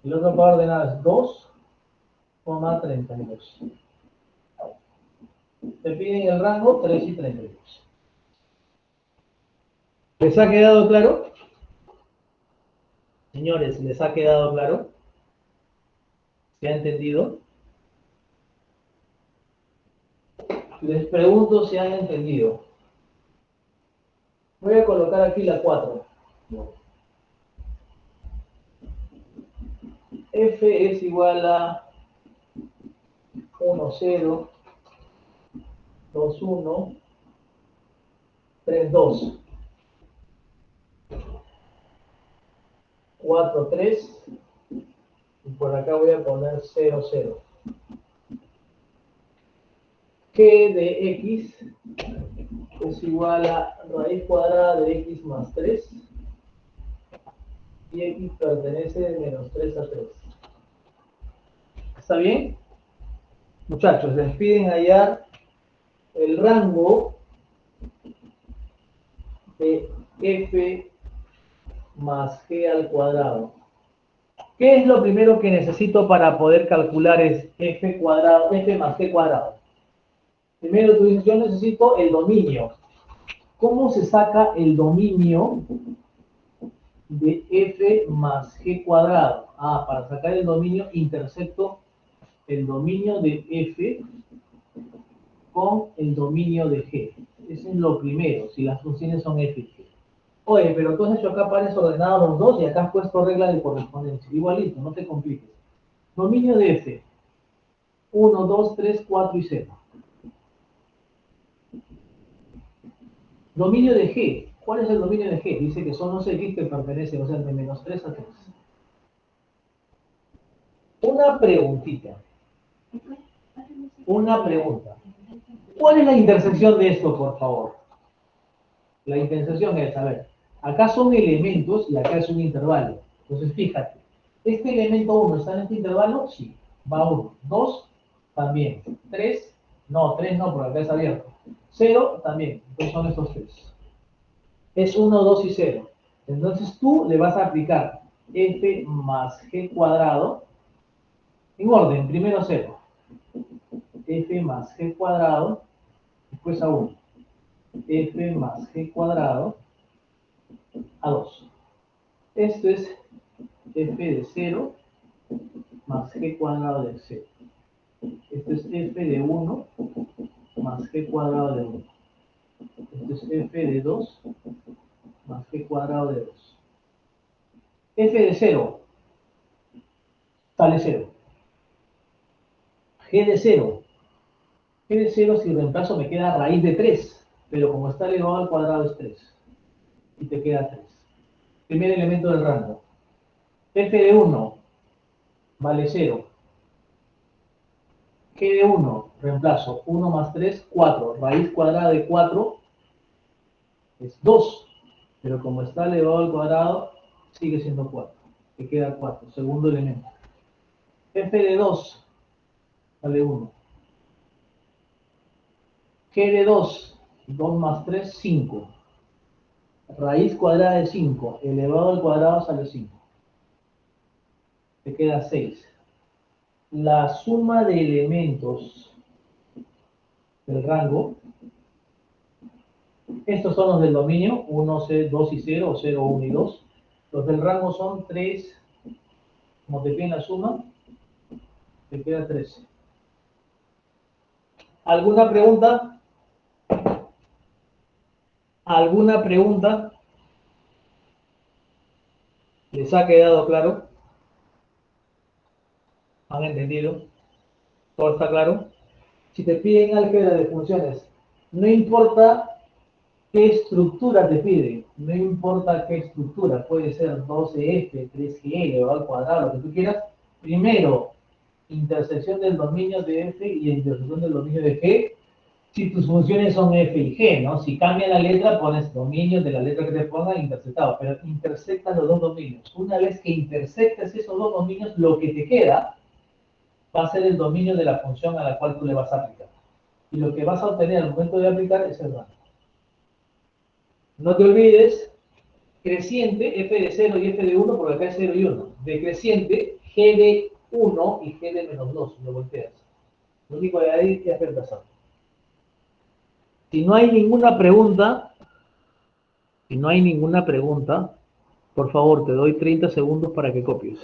El otro par ordenado es 2, 32. Te piden el rango 3 y 32. ¿Les ha quedado claro? Señores, ¿les ha quedado claro? ¿Se ha entendido? Les pregunto si han entendido. Voy a colocar aquí la 4. F es igual a 1, 0, 2, 1, 3, 2, 4, 3, y por acá voy a poner 0, 0. G de x es igual a raíz cuadrada de x más 3, y x pertenece de menos 3 a 3. ¿Está bien? Muchachos, les piden hallar el rango de f más g al cuadrado. ¿Qué es lo primero que necesito para poder calcular f cuadrado, f más g cuadrado? Primero tú dices, yo necesito el dominio. ¿Cómo se saca el dominio de f más g cuadrado? Ah, para sacar el dominio intersecto el dominio de f con el dominio de g. Eso es lo primero, si las funciones son f y g. Oye, pero tú has hecho acá pares ordenados los dos y acá has puesto regla de correspondencia. Igualito, no te compliques. Dominio de f. 1, 2, 3, 4 y 0. Dominio de g. ¿Cuál es el dominio de g? Dice que son los x que pertenecen, o sea, de menos 3 a 3. Una preguntita. Una pregunta. ¿Cuál es la intersección de esto, por favor? La intersección es, a ver, acá son elementos y acá es un intervalo. Entonces, fíjate, ¿este elemento 1 está en este intervalo? Sí, va 1. 2, también. 3, no, 3 no, porque acá es abierto. 0, también. Entonces son estos 3. Es 1, 2 y 0. Entonces tú le vas a aplicar f más g cuadrado en orden, primero 0. F más g cuadrado, después a 1. F más g cuadrado a 2. Esto es f de 0 más g cuadrado de 0. Esto es f de 1 más g cuadrado de 1. Esto es f de 2 más g cuadrado de 2. F de 0 sale 0. G de 0. G de 0 si reemplazo me queda raíz de 3, pero como está elevado al cuadrado es 3. Y te queda 3. Primer elemento del rango. F de 1 vale 0. G de 1, reemplazo 1 más 3, 4. Raíz cuadrada de 4 es 2. Pero como está elevado al cuadrado, sigue siendo 4. Te queda 4. Segundo elemento. F de 2 vale 1. G de 2, 2 más 3, 5. Raíz cuadrada de 5, elevado al cuadrado sale 5. Te queda 6. La suma de elementos del rango, estos son los del dominio, 1, 2 y 0, o 0, 1 y 2. Los del rango son 3, como te piden la suma, te queda 13. ¿Alguna pregunta? ¿Alguna pregunta? ¿Les ha quedado claro? ¿Han entendido? ¿Todo está claro? Si te piden álgebra de funciones, no importa qué estructura te piden, no importa qué estructura, puede ser 12F, 3G, elevado al cuadrado, lo que tú quieras. Primero, intersección del dominio de F y intersección del dominio de G, si tus funciones son F y G, ¿no? Si cambia la letra, pones dominio de la letra que te ponga intersectado, pero intersectas los dos dominios. Una vez que intersectas esos dos dominios, lo que te queda, va a ser el dominio de la función a la cual tú le vas a aplicar. Y lo que vas a obtener al momento de aplicar es el rango. No te olvides, creciente, f de 0 y f de 1, porque acá es 0 y 1. Decreciente, g de 1 y g de menos 2, lo volteas. Lo único de ahí es reemplazar. Si no hay ninguna pregunta, por favor, te doy 30 segundos para que copies.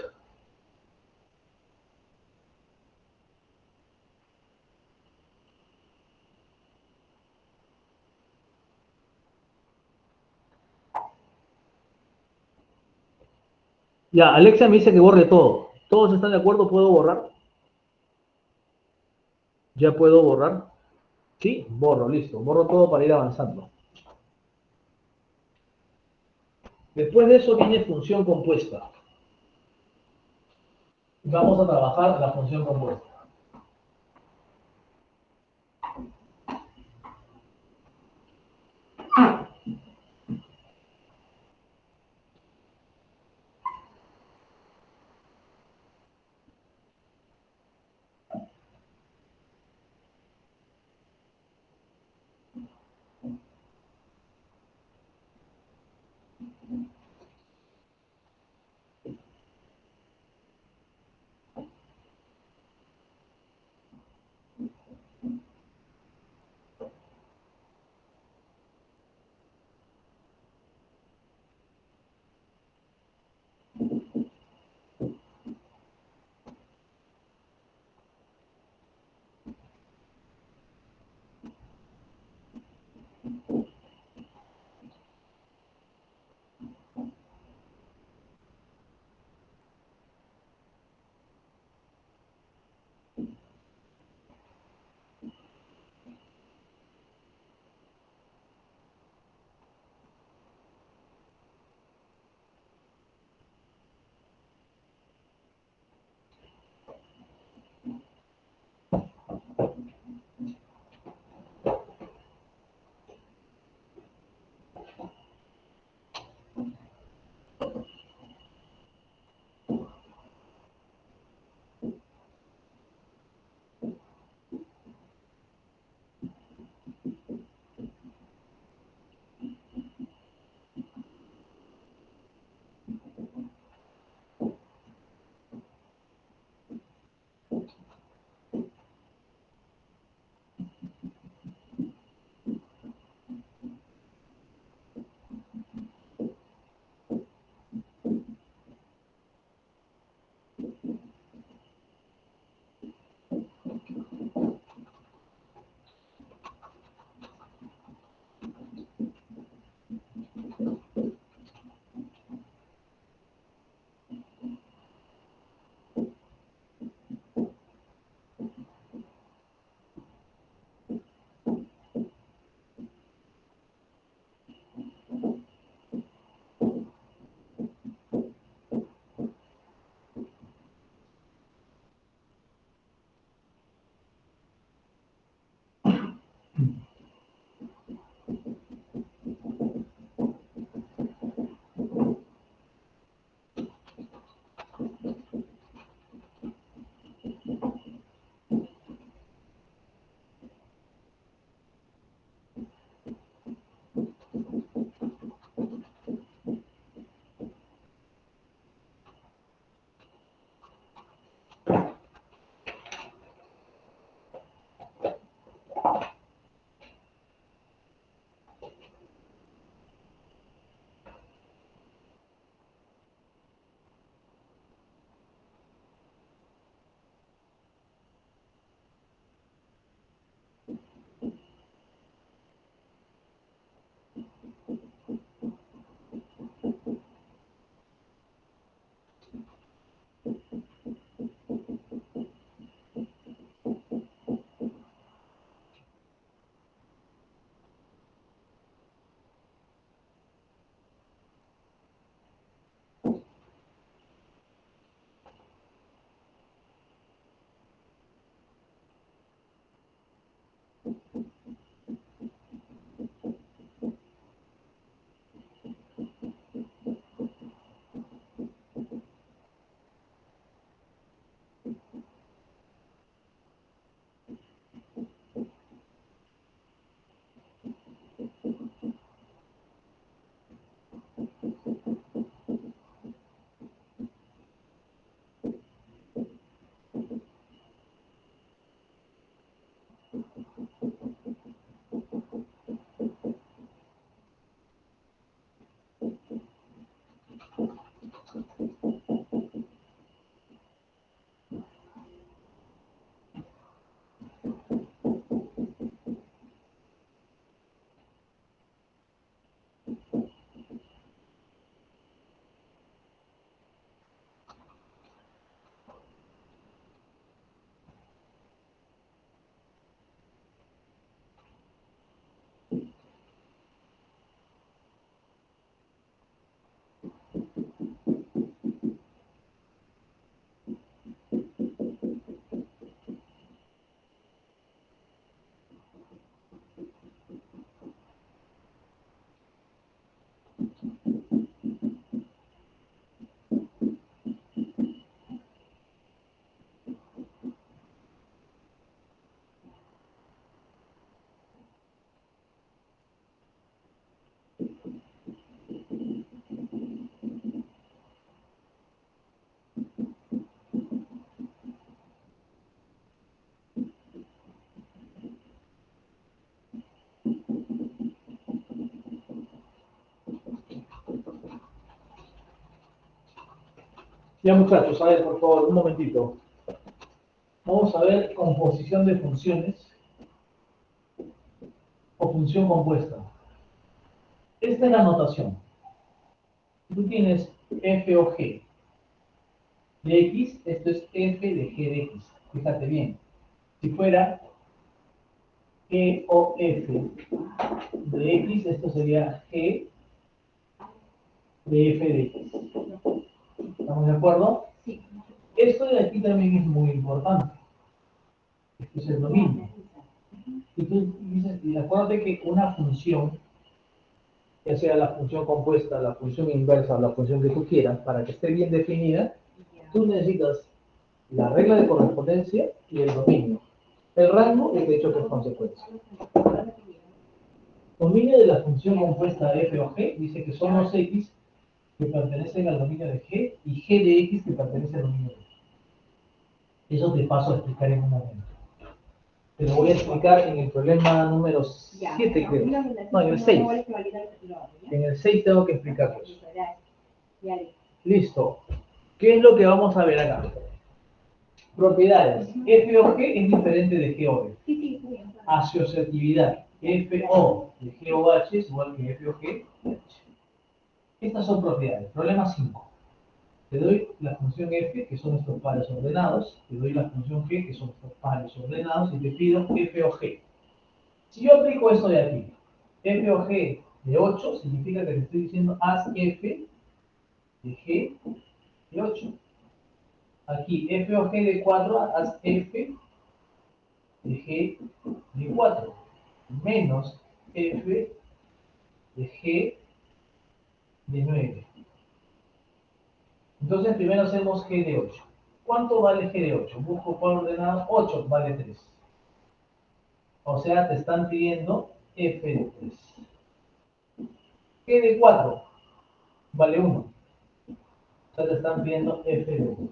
Ya, Alexa me dice que borre todo. ¿Todos están de acuerdo? ¿Puedo borrar? ¿Ya puedo borrar? Sí, borro, listo. Borro todo para ir avanzando. Después de eso viene función compuesta. Vamos a trabajar la función compuesta. Ya muchachos, a ver, por favor, un momentito. Vamos a ver composición de funciones o función compuesta. Esta es la notación. Tú tienes f o g de x, esto es f de g de x. Fíjate bien. Si fuera e o f de x, esto sería g de f de x. ¿Estamos de acuerdo? Esto de aquí también es muy importante. Esto es el dominio. Y tú dices, y acuérdate que una función, ya sea la función compuesta, la función inversa o la función que tú quieras, para que esté bien definida, tú necesitas la regla de correspondencia y el dominio. El rango es de hecho que es consecuencia. Dominio de la función compuesta f o g dice que son los x que pertenecen al dominio de g y g de x que pertenece al dominio de g. Eso te paso a explicar en un momento. Te lo voy a explicar en el problema número 7, creo. No, en el 6. En el 6 tengo que explicar eso. Listo. ¿Qué es lo que vamos a ver acá? Propiedades. F o G es diferente de G o F. Asociatividad. F o de G o H es igual que F o G de H. Estas son propiedades. Problema 5. Te doy la función f, que son estos pares ordenados, te doy la función g, que son estos pares ordenados, y te pido f o g. Si yo aplico esto de aquí, f o g de 8, significa que te estoy diciendo haz f de g de 8. Aquí, f o g de 4, haz f de g de 4, menos f de g de 9. Entonces primero hacemos g de 8. ¿Cuánto vale g de 8? Busco por ordenado, 8 vale 3. O sea, te están pidiendo f de 3. G de 4 vale 1. O sea, te están pidiendo f de 1.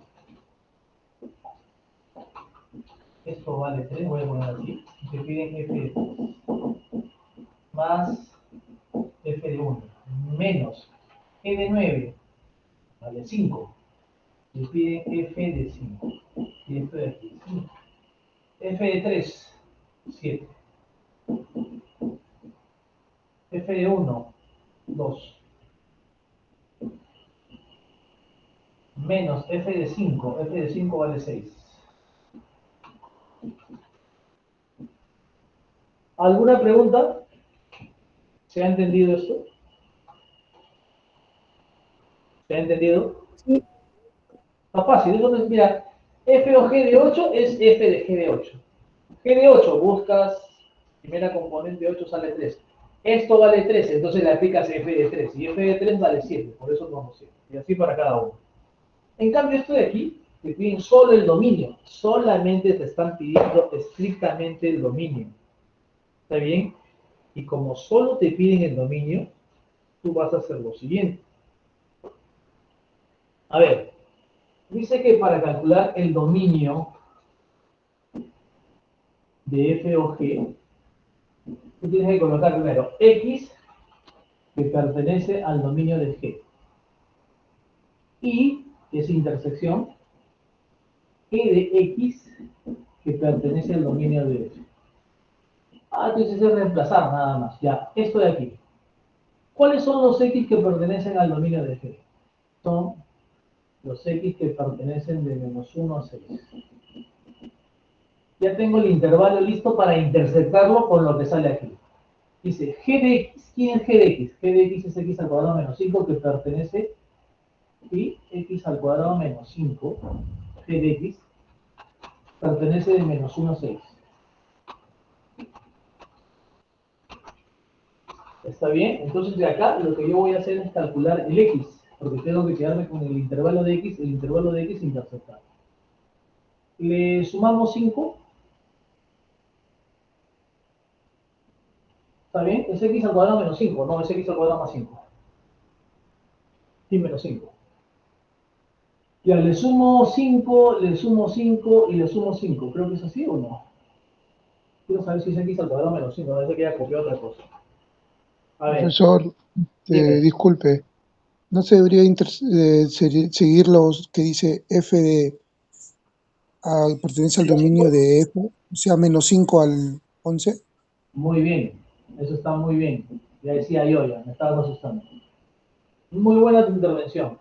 Esto vale 3, voy a poner así. Y te piden f de 3. Más f de 1. Menos g de 9 vale 5. Te piden f de 5. Y esto de aquí, 5. F de 3, 7. F de 1, 2. Menos f de 5. F de 5 vale 6. ¿Alguna pregunta? ¿Se ha entendido esto? ¿Se ha entendido? Sí. Está fácil. Entonces, mira, f o g de 8 es f de g de 8. G de 8, buscas, primera componente 8 sale 3. Esto vale 3, entonces le aplicas f de 3. Y f de 3 vale 7, por eso tomamos 7. Y así para cada uno. En cambio, esto de aquí, te piden solo el dominio. Solamente te están pidiendo estrictamente el dominio. ¿Está bien? Y como solo te piden el dominio, tú vas a hacer lo siguiente. A ver, dice que para calcular el dominio de f o g, tú tienes que colocar primero x que pertenece al dominio de G y, que es intersección, G de X que pertenece al dominio de F. Entonces es reemplazar nada más. Ya, esto de aquí. ¿Cuáles son los X que pertenecen al dominio de G? Son los X que pertenecen de menos 1 a 6. Ya tengo el intervalo listo para interceptarlo con lo que sale aquí. Dice G de X. ¿Quién es G de X? G de X es X al cuadrado menos 5 que pertenece y X al cuadrado menos 5, G de X, pertenece de menos 1 a 6. ¿Está bien? Entonces de acá lo que yo voy a hacer es calcular el X, porque tengo que quedarme con el intervalo de X interceptado. Le sumamos 5. ¿Está bien? Es X al cuadrado menos 5, no, es X al cuadrado más 5. Y menos 5. Ya, le sumo 5, le sumo 5 y le sumo 5. Creo que es así o no. Quiero saber si es X al cuadrado menos 5, no sé que haya copiado otra cosa. A ver, Profesor, dime. disculpe, ¿no se debería seguir los que dice f de pertenece al dominio de f, o sea, menos 5 al 11? Muy bien, eso está muy bien. Ya decía yo, ya me estabas asustando. Muy buena tu intervención.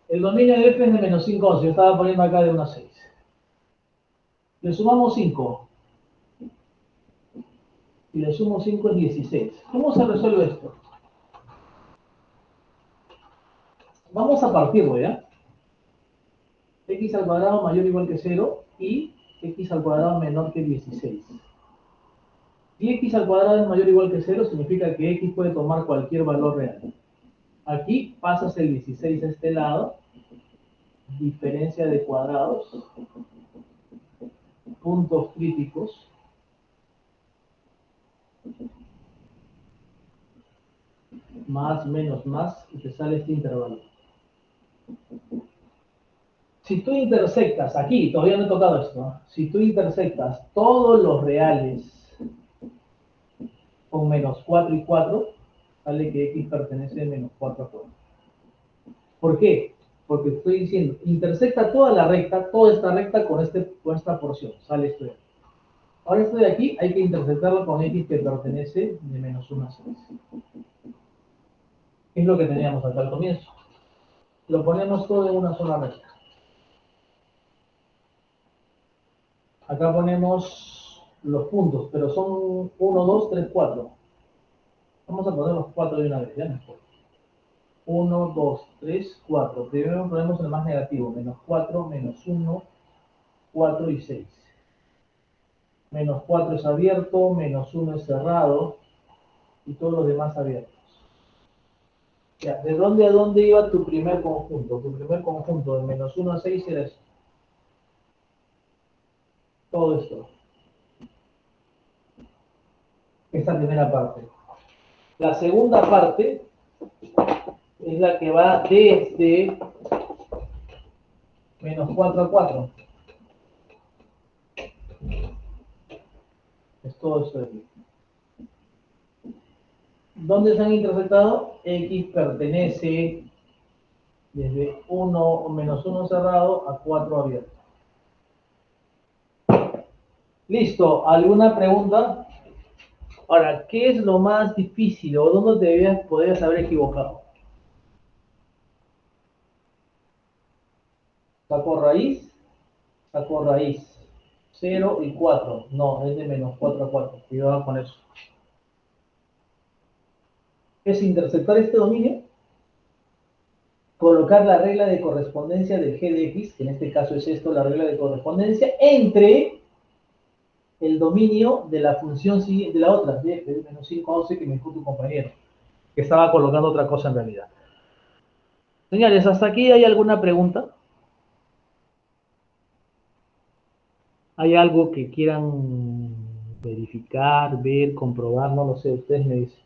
El dominio de f es de menos 5 a 11, yo estaba poniendo acá de 1 a 6. Le sumamos 5 y le sumo 5 es 16. ¿Cómo se resuelve esto? Vamos a partirlo, ¿ya? X al cuadrado mayor o igual que 0 y X al cuadrado menor que 16. Si X al cuadrado es mayor o igual que 0, significa que X puede tomar cualquier valor real. Aquí pasas el 16 a este lado, diferencia de cuadrados, puntos críticos, más, menos, más, y te sale este intervalo. Si tú intersectas, aquí, todavía no he tocado esto, ¿no? Si tú intersectas todos los reales con menos 4 y 4, sale que X pertenece a menos 4 a 4. ¿Por qué? Porque estoy diciendo, intersecta toda la recta, toda esta recta con esta porción, sale esto de aquí. Ahora esto de aquí hay que intersectarlo con X que pertenece de menos 1 a 6. Es lo que teníamos acá al comienzo. Lo ponemos todo en una sola recta. Acá ponemos los puntos, pero son 1, 2, 3, 4. Vamos a poner los 4 de una vez, ya mejor. 1, 2, 3, 4. Primero ponemos el más negativo, menos 4, menos 1, 4 y 6. Menos 4 es abierto, menos 1 es cerrado, y todos los demás abiertos. Ya, ¿de dónde a dónde iba tu primer conjunto? Tu primer conjunto de menos 1 a 6 era eso. Todo esto. Esta primera parte. La segunda parte es la que va desde menos 4 a 4. Es todo esto de aquí. ¿Dónde se han intersectado? X pertenece desde 1 o menos 1 cerrado a 4 abierto. Listo, ¿alguna pregunta? Ahora, ¿qué es lo más difícil o dónde te podrías haber equivocado? Saco raíz, 0 y 4. No, es de menos 4 a 4. Cuidado con eso. Es interceptar este dominio, colocar la regla de correspondencia del G de X, que en este caso es esto, la regla de correspondencia, entre el dominio de la función siguiente, de la otra, de menos 5 a 11 que me dijo tu compañero, que estaba colocando otra cosa en realidad. Señores, ¿hasta aquí hay alguna pregunta? ¿Hay algo que quieran verificar, ver, comprobar? No lo sé, ustedes me dicen.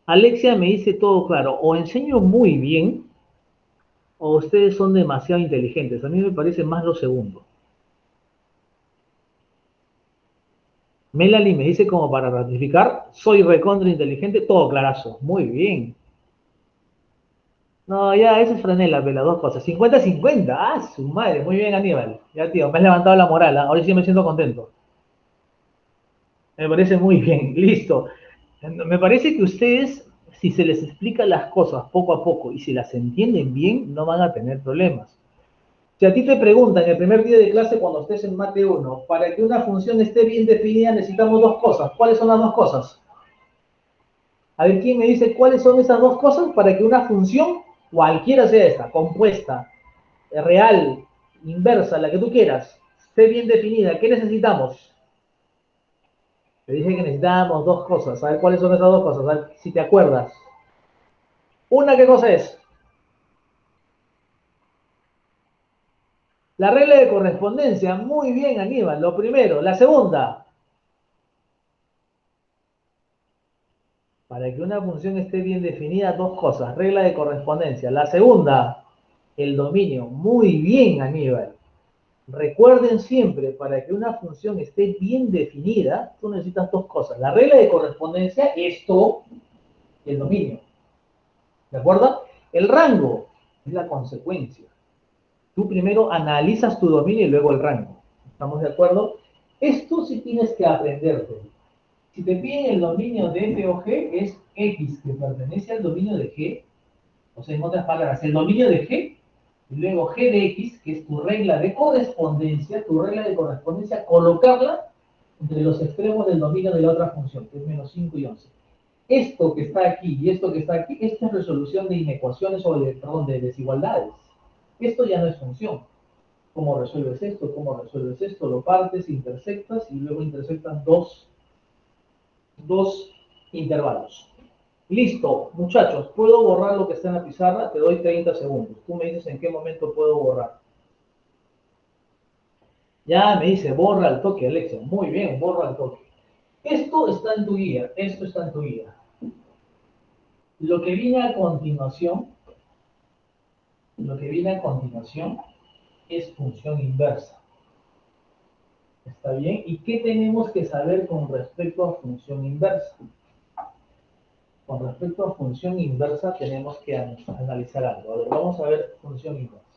Alexia me dice todo claro, o enseño muy bien, o ustedes son demasiado inteligentes. A mí me parece más lo segundo. Melanie me dice como para ratificar, soy recontra inteligente, todo clarazo. Muy bien. No, ya, eso es franela, pero las dos cosas. 50-50. Ah, su madre. Muy bien, Aníbal. Ya, tío, me has levantado la moral. ¿Ah? Ahora sí me siento contento. Me parece muy bien. Listo. Me parece que ustedes, si se les explica las cosas poco a poco y si las entienden bien, no van a tener problemas. Si a ti te preguntan el primer día de clase cuando estés en Mate 1, para que una función esté bien definida necesitamos dos cosas. ¿Cuáles son las dos cosas? A ver, ¿quién me dice cuáles son esas dos cosas para que una función, cualquiera sea esta, compuesta, real, inversa, la que tú quieras, esté bien definida? ¿Qué necesitamos? Te dije que necesitábamos dos cosas. A ver cuáles son esas dos cosas, a ver si te acuerdas. Una, ¿qué cosa es? La regla de correspondencia. Muy bien, Aníbal. Lo primero. La segunda. Para que una función esté bien definida, dos cosas. Regla de correspondencia. La segunda, el dominio. Muy bien, Aníbal. Recuerden siempre, para que una función esté bien definida, tú necesitas dos cosas. La regla de correspondencia, esto, y el dominio. ¿De acuerdo? El rango es la consecuencia. Tú primero analizas tu dominio y luego el rango. ¿Estamos de acuerdo? Esto sí tienes que aprenderte. Si te piden el dominio de f o g, es x que pertenece al dominio de g, o sea, en otras palabras, el dominio de g, y luego g de x, que es tu regla de correspondencia, colocarla entre los extremos del dominio de la otra función, que es menos 5 y 11. Esto que está aquí y esto que está aquí, esto es resolución de inecuaciones o de desigualdades. Esto ya no es función. ¿Cómo resuelves esto? ¿Cómo resuelves esto? Lo partes, intersectas y luego intersectan dos intervalos. Listo, muchachos, puedo borrar lo que está en la pizarra, te doy 30 segundos. Tú me dices en qué momento puedo borrar. Ya me dice, borra al toque, Alexa. Muy bien, borra al toque. Esto está en tu guía, esto está en tu guía. Lo que viene a continuación, lo que viene a continuación es función inversa. ¿Está bien? ¿Y qué tenemos que saber con respecto a función inversa? Con respecto a función inversa tenemos que analizar algo. A ver, vamos a ver función inversa.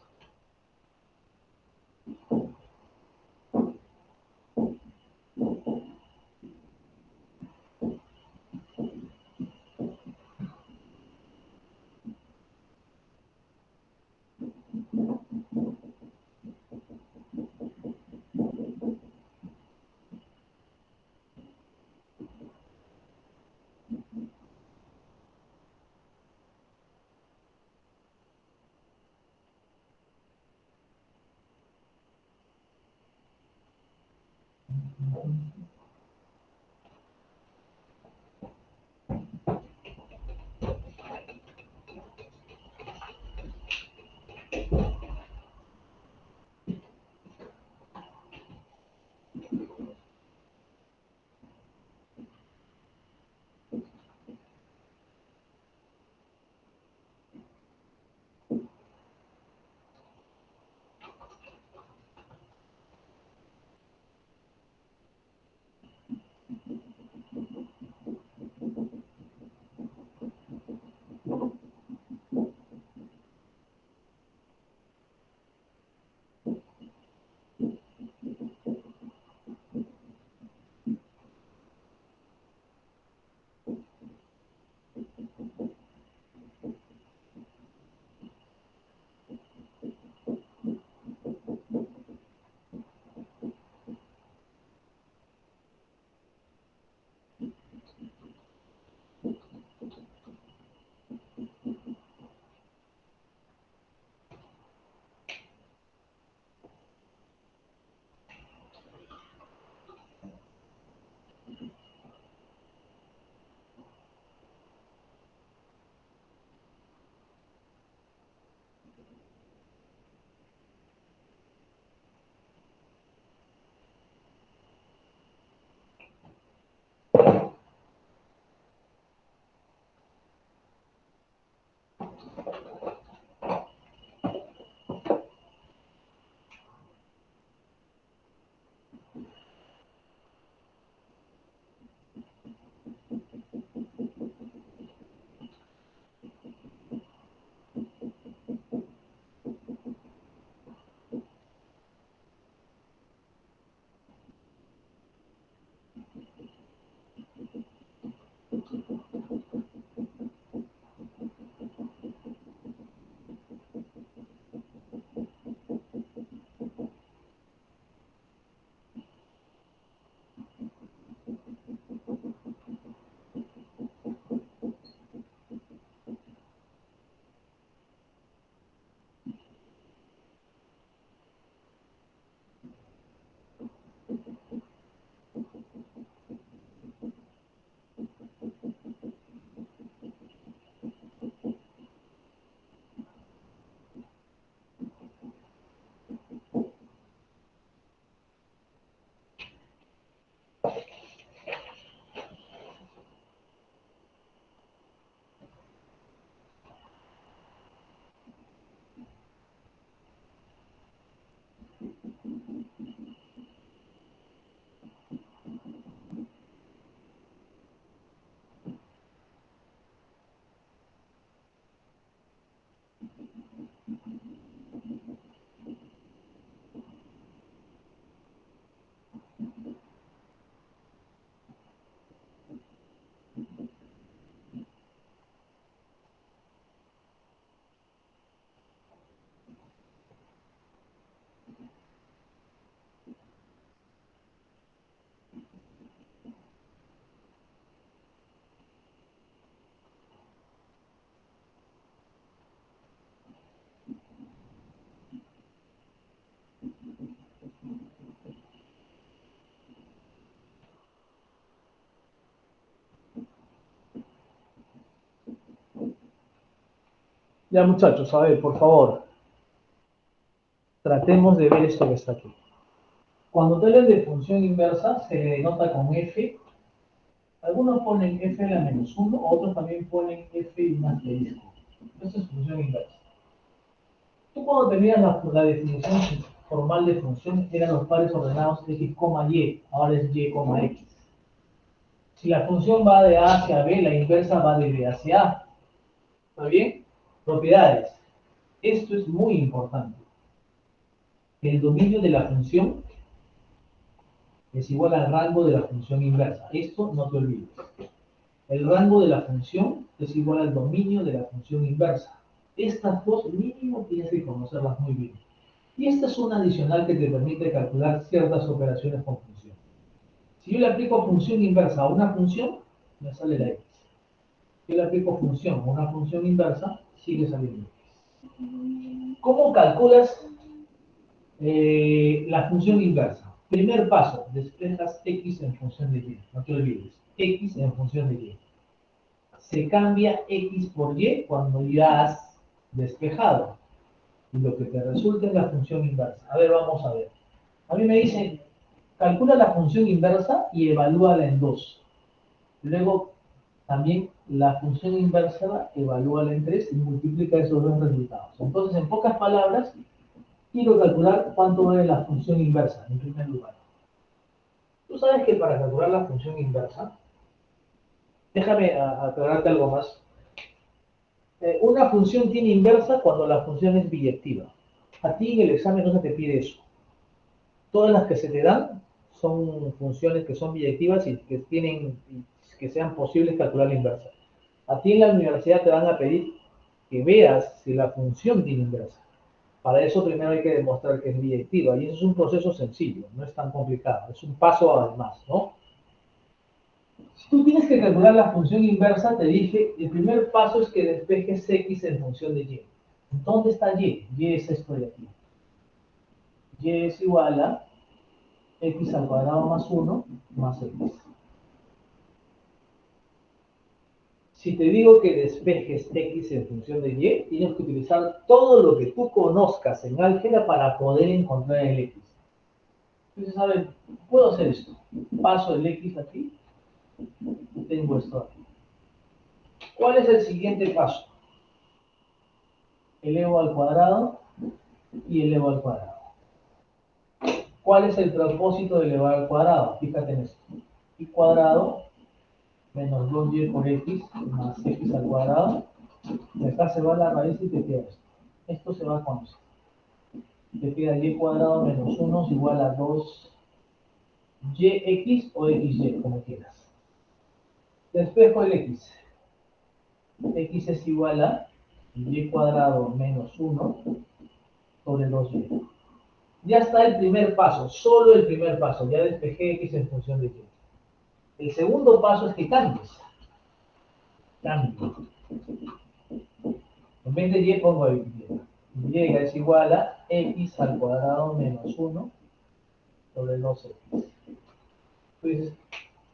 Ya muchachos, a ver, por favor, tratemos de ver esto que está aquí. Cuando te hablan de función inversa, se le denota con f. Algunos ponen f a la menos 1, otros también ponen f y un asterisco. Esa es función inversa. Tú cuando tenías la definición formal de función, eran los pares ordenados x, y, ahora es y, x. Si la función va de a hacia b, la inversa va de b hacia a. ¿Está bien? Propiedades. Esto es muy importante. El dominio de la función es igual al rango de la función inversa. Esto no te olvides. El rango de la función es igual al dominio de la función inversa. Estas dos mínimo tienes que conocerlas muy bien. Y esta es una adicional que te permite calcular ciertas operaciones con función. Si yo le aplico función inversa a una función, me sale la x. Si yo le aplico función a una función inversa, sigue saliendo x. ¿Cómo calculas la función inversa? Primer paso, despejas x en función de y. No te olvides, x en función de y. Se cambia x por y cuando ya has despejado. Y lo que te resulta es la función inversa. A ver, vamos a ver. A mí me dicen, calcula la función inversa y evalúala en 2. Luego, también la función inversa, evalúala en 3 y multiplica esos dos resultados. Entonces, en pocas palabras, quiero calcular cuánto vale la función inversa, en primer lugar. Tú sabes que para calcular la función inversa, déjame aclararte algo más. Una función tiene inversa cuando la función es biyectiva. A ti en el examen no se te pide eso. Todas las que se te dan son funciones que son biyectivas y que sean posibles calcular la inversa. A ti en la universidad te van a pedir que veas si la función tiene inversa. Para eso primero hay que demostrar que es biyectiva y eso es un proceso sencillo, no es tan complicado, es un paso además, ¿no? Si tú tienes que calcular la función inversa, te dije, el primer paso es que despejes x en función de y. ¿Dónde está y? Y es esto de aquí. Y es igual a x al cuadrado más 1 más x. Si te digo que despejes x en función de y, tienes que utilizar todo lo que tú conozcas en álgebra para poder encontrar el x. Entonces, a ver, puedo hacer esto. Paso el x aquí y tengo esto aquí. ¿Cuál es el siguiente paso? Elevo al cuadrado y elevo al cuadrado. ¿Cuál es el propósito de elevar al cuadrado? Fíjate en esto. Y cuadrado menos 2y por x más x al cuadrado. Y acá se va la raíz y te queda esto. Esto se va con esto. Te queda y cuadrado menos 1 es igual a 2yx o xy, como quieras. Despejo el x. X es igual a y cuadrado menos 1 sobre 2y. Ya está el primer paso, solo el primer paso. Ya despejé x en función de y. El segundo paso es que cambies. Cambio. En vez de y pongo y. Y es igual a x al cuadrado menos 1 sobre 2x. Entonces,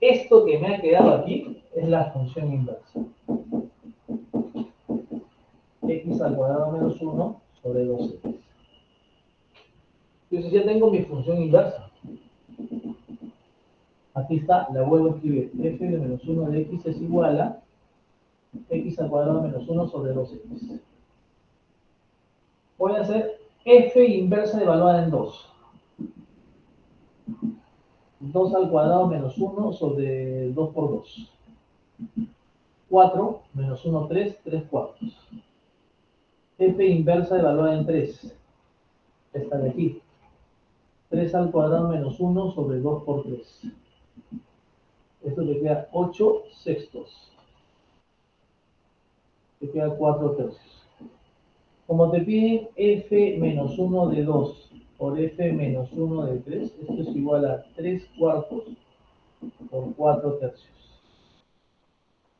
esto que me ha quedado aquí es la función inversa. X al cuadrado menos 1 sobre 2x. Entonces ya tengo mi función inversa. Aquí está, la vuelvo a escribir. F de menos 1 de x es igual a x al cuadrado menos 1 sobre 2x. Voy a hacer f inversa evaluada en 2. 2 al cuadrado menos 1 sobre 2 por 2. 4 menos 1, 3, 3 cuartos. F inversa evaluada en 3. Esta de aquí. 3 al cuadrado menos 1 sobre 2 por 3. Esto te queda 8 sextos. Te queda 4 tercios. Como te piden f menos 1 de 2 por f menos 1 de 3, esto es igual a 3 cuartos por 4 tercios.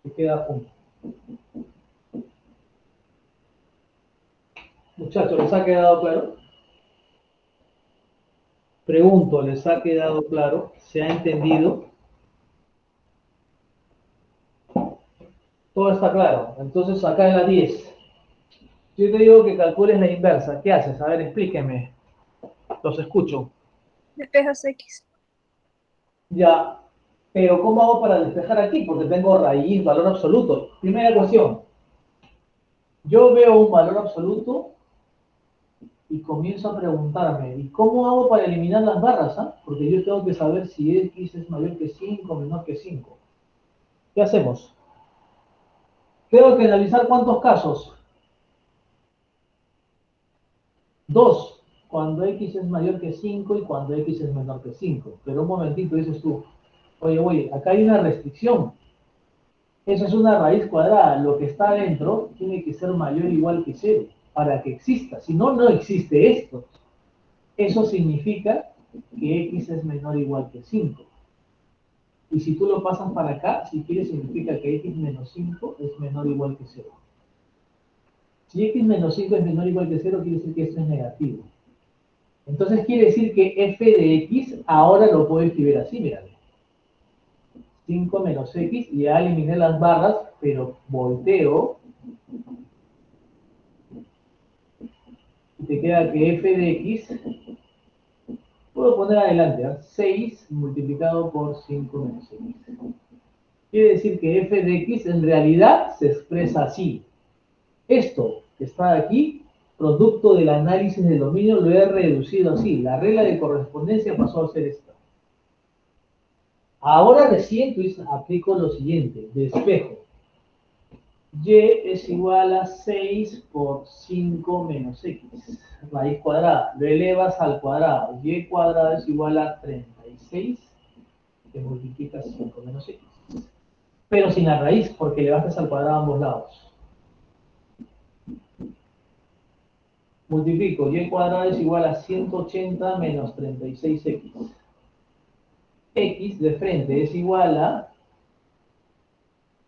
Te queda 1. Muchachos, ¿les ha quedado claro? Pregunto, ¿les ha quedado claro? ¿Se ha entendido? Todo está claro. Entonces acá en la 10. Yo te digo que calcules la inversa. ¿Qué haces? A ver, explíqueme. Los escucho. Despejas X. Ya, pero ¿cómo hago para despejar aquí? Porque tengo raíz, valor absoluto. Primera cuestión. Yo veo un valor absoluto y comienzo a preguntarme, ¿y cómo hago para eliminar las barras? Porque yo tengo que saber si X es mayor que 5 o menor que 5. ¿Qué hacemos? Tengo que analizar cuántos casos. Dos, cuando X es mayor que 5 y cuando X es menor que 5. Pero un momentito, dices tú, oye, acá hay una restricción. Eso es una raíz cuadrada. Lo que está adentro tiene que ser mayor o igual que 0 para que exista. Si no, no existe esto. Eso significa que X es menor o igual que 5. Y si tú lo pasas para acá, si quieres, significa que X menos 5 es menor o igual que 0. Si X menos 5 es menor o igual que 0, quiere decir que esto es negativo. Entonces quiere decir que f de x ahora lo puedo escribir así, míralo. 5 menos x, y ya eliminé las barras, pero volteo. Y te queda que f de x, puedo poner adelante, 6 multiplicado por 5 menos x. Quiere decir que f de x en realidad se expresa así. Esto que está aquí, producto del análisis del dominio, lo he reducido así. La regla de correspondencia pasó a ser esta. Ahora recién aplico lo siguiente, despejo. Y es igual a 6 por 5 menos x, raíz cuadrada. Lo elevas al cuadrado. Y cuadrado es igual a 36, que multiplica 5 menos x. Pero sin la raíz, porque elevaste al cuadrado a ambos lados. Multiplico. Y cuadrado es igual a 180 menos 36x. X de frente es igual a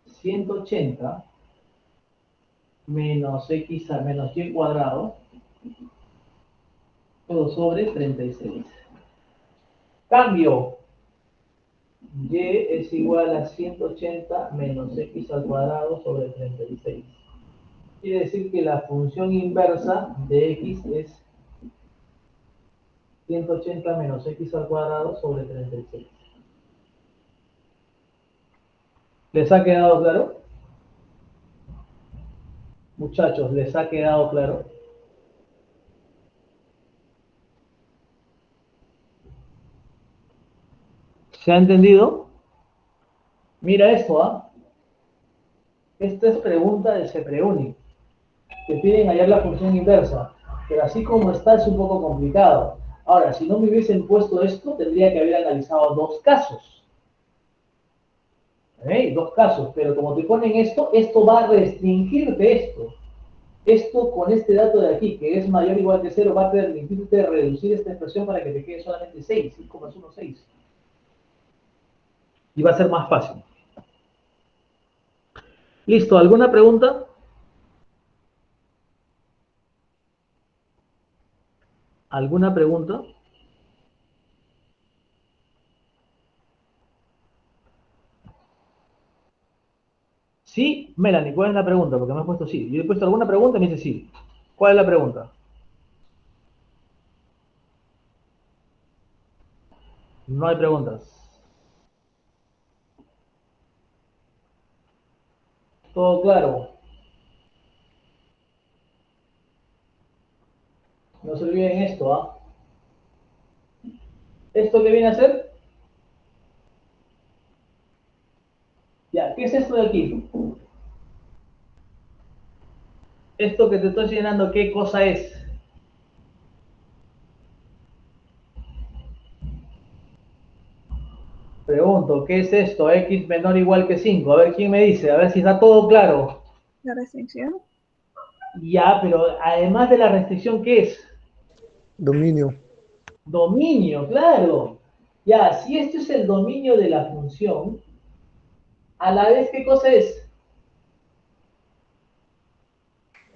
180 menos x a menos y cuadrado, todo sobre 36. Cambio. Y es igual a 180 menos x al cuadrado sobre 36. Quiere decir que la función inversa de x es 180 menos x al cuadrado sobre 36. ¿Les ha quedado claro? Muchachos, ¿les ha quedado claro? ¿Se ha entendido? Mira esto, ¿ah? Esta es pregunta de CEPREUNI. Te piden hallar la función inversa, pero así como está es un poco complicado. Ahora, si no me hubiesen puesto esto, tendría que haber analizado dos casos. Dos casos, pero como te ponen esto, esto va a restringirte esto. Esto con este dato de aquí, que es mayor o igual que 0, va a permitirte reducir esta expresión para que te quede solamente 6, 5 más 1, 6. Y va a ser más fácil. ¿Listo? ¿Alguna pregunta? ¿Alguna pregunta? Sí, Melanie, ¿cuál es la pregunta? Porque me has puesto sí. Yo he puesto alguna pregunta y me dice sí. ¿Cuál es la pregunta? No hay preguntas. Todo claro. No se olviden esto, ¿ah? ¿Esto qué viene a ser? Ya, ¿qué es esto de aquí? Esto que te estoy llenando, ¿qué cosa es? Pregunto, ¿qué es esto? X menor o igual que 5. A ver quién me dice, a ver si está todo claro. La restricción. Ya, pero además de la restricción, ¿qué es? Dominio. Dominio, claro. Ya, si esto es el dominio de la función, a la vez, ¿qué cosa es?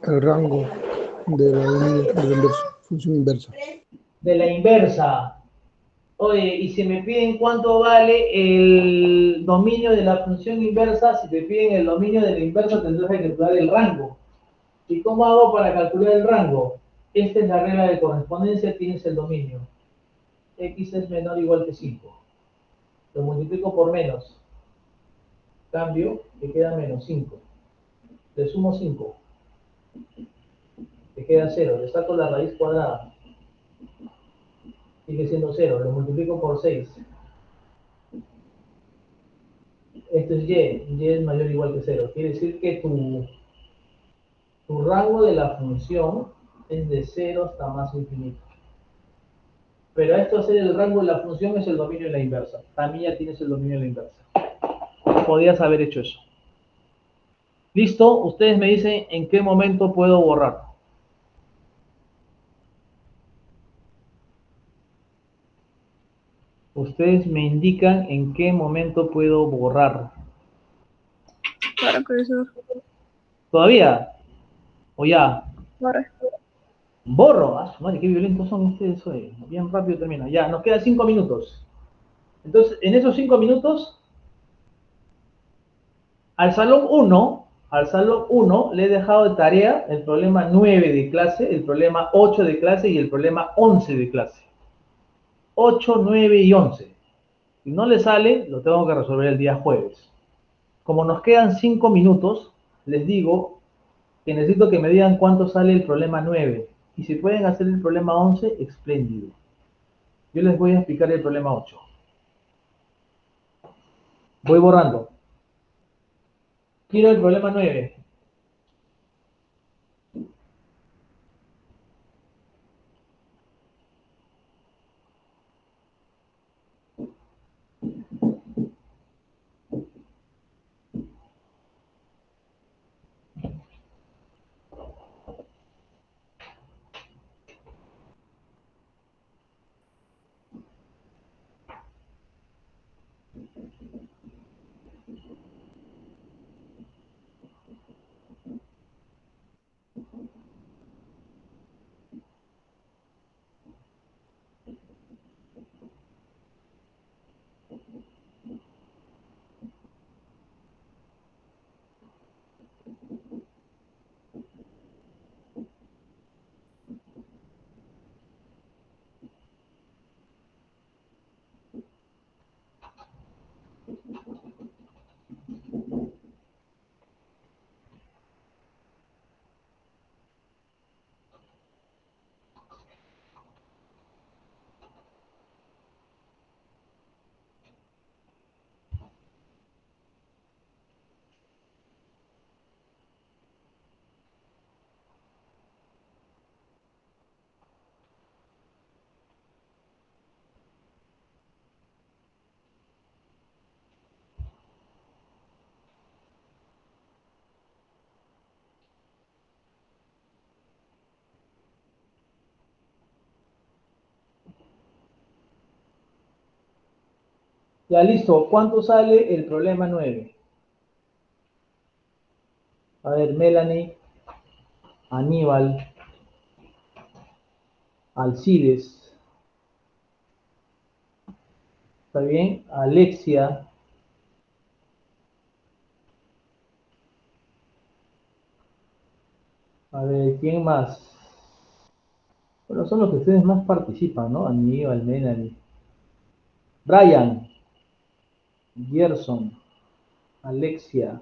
El rango de la función inversa. De la inversa. Oye, y si me piden cuánto vale el dominio de la función inversa, si te piden el dominio de la inversa, tendrás que calcular el rango. ¿Y cómo hago para calcular el rango? Esta es la regla de correspondencia, tienes el dominio. X es menor o igual que 5. Lo multiplico por menos. Cambio, que queda menos 5. Le sumo 5. Que queda 0. Le saco la raíz cuadrada. Sigue siendo 0. Lo multiplico por 6. Esto es y. Y es mayor o igual que 0. Quiere decir que tu rango de la función es de 0 hasta más infinito. Pero esto hacer el rango de la función es el dominio en la inversa. También ya tienes el dominio en la inversa. Podías haber hecho eso. ¿Listo? Ustedes me dicen en qué momento puedo borrar. Ustedes me indican en qué momento puedo borrar. Claro, profesor. ¿Todavía? ¿O ya? Ahora. Borro. Ah, madre, qué violentos son ustedes hoy. Bien rápido termina. Ya, nos quedan 5 minutos. Entonces, en esos 5 minutos, al salón 1 le he dejado de tarea el problema 9 de clase, el problema 8 de clase y el problema 11 de clase. 8, 9 y 11. Si no le sale, lo tengo que resolver el día jueves. Como nos quedan 5 minutos, les digo que necesito que me digan cuánto sale el problema 9. Y si pueden hacer el problema 11, espléndido. Yo les voy a explicar el problema 8. Voy borrando. Quiero el problema 9. Ya listo. ¿Cuánto sale el problema 9? A ver, Melanie, Aníbal, Alcides, ¿está bien? Alexia, a ver, ¿quién más? Bueno, son los que ustedes más participan, ¿no? Aníbal, Melanie. Brian, Gerson, Alexia.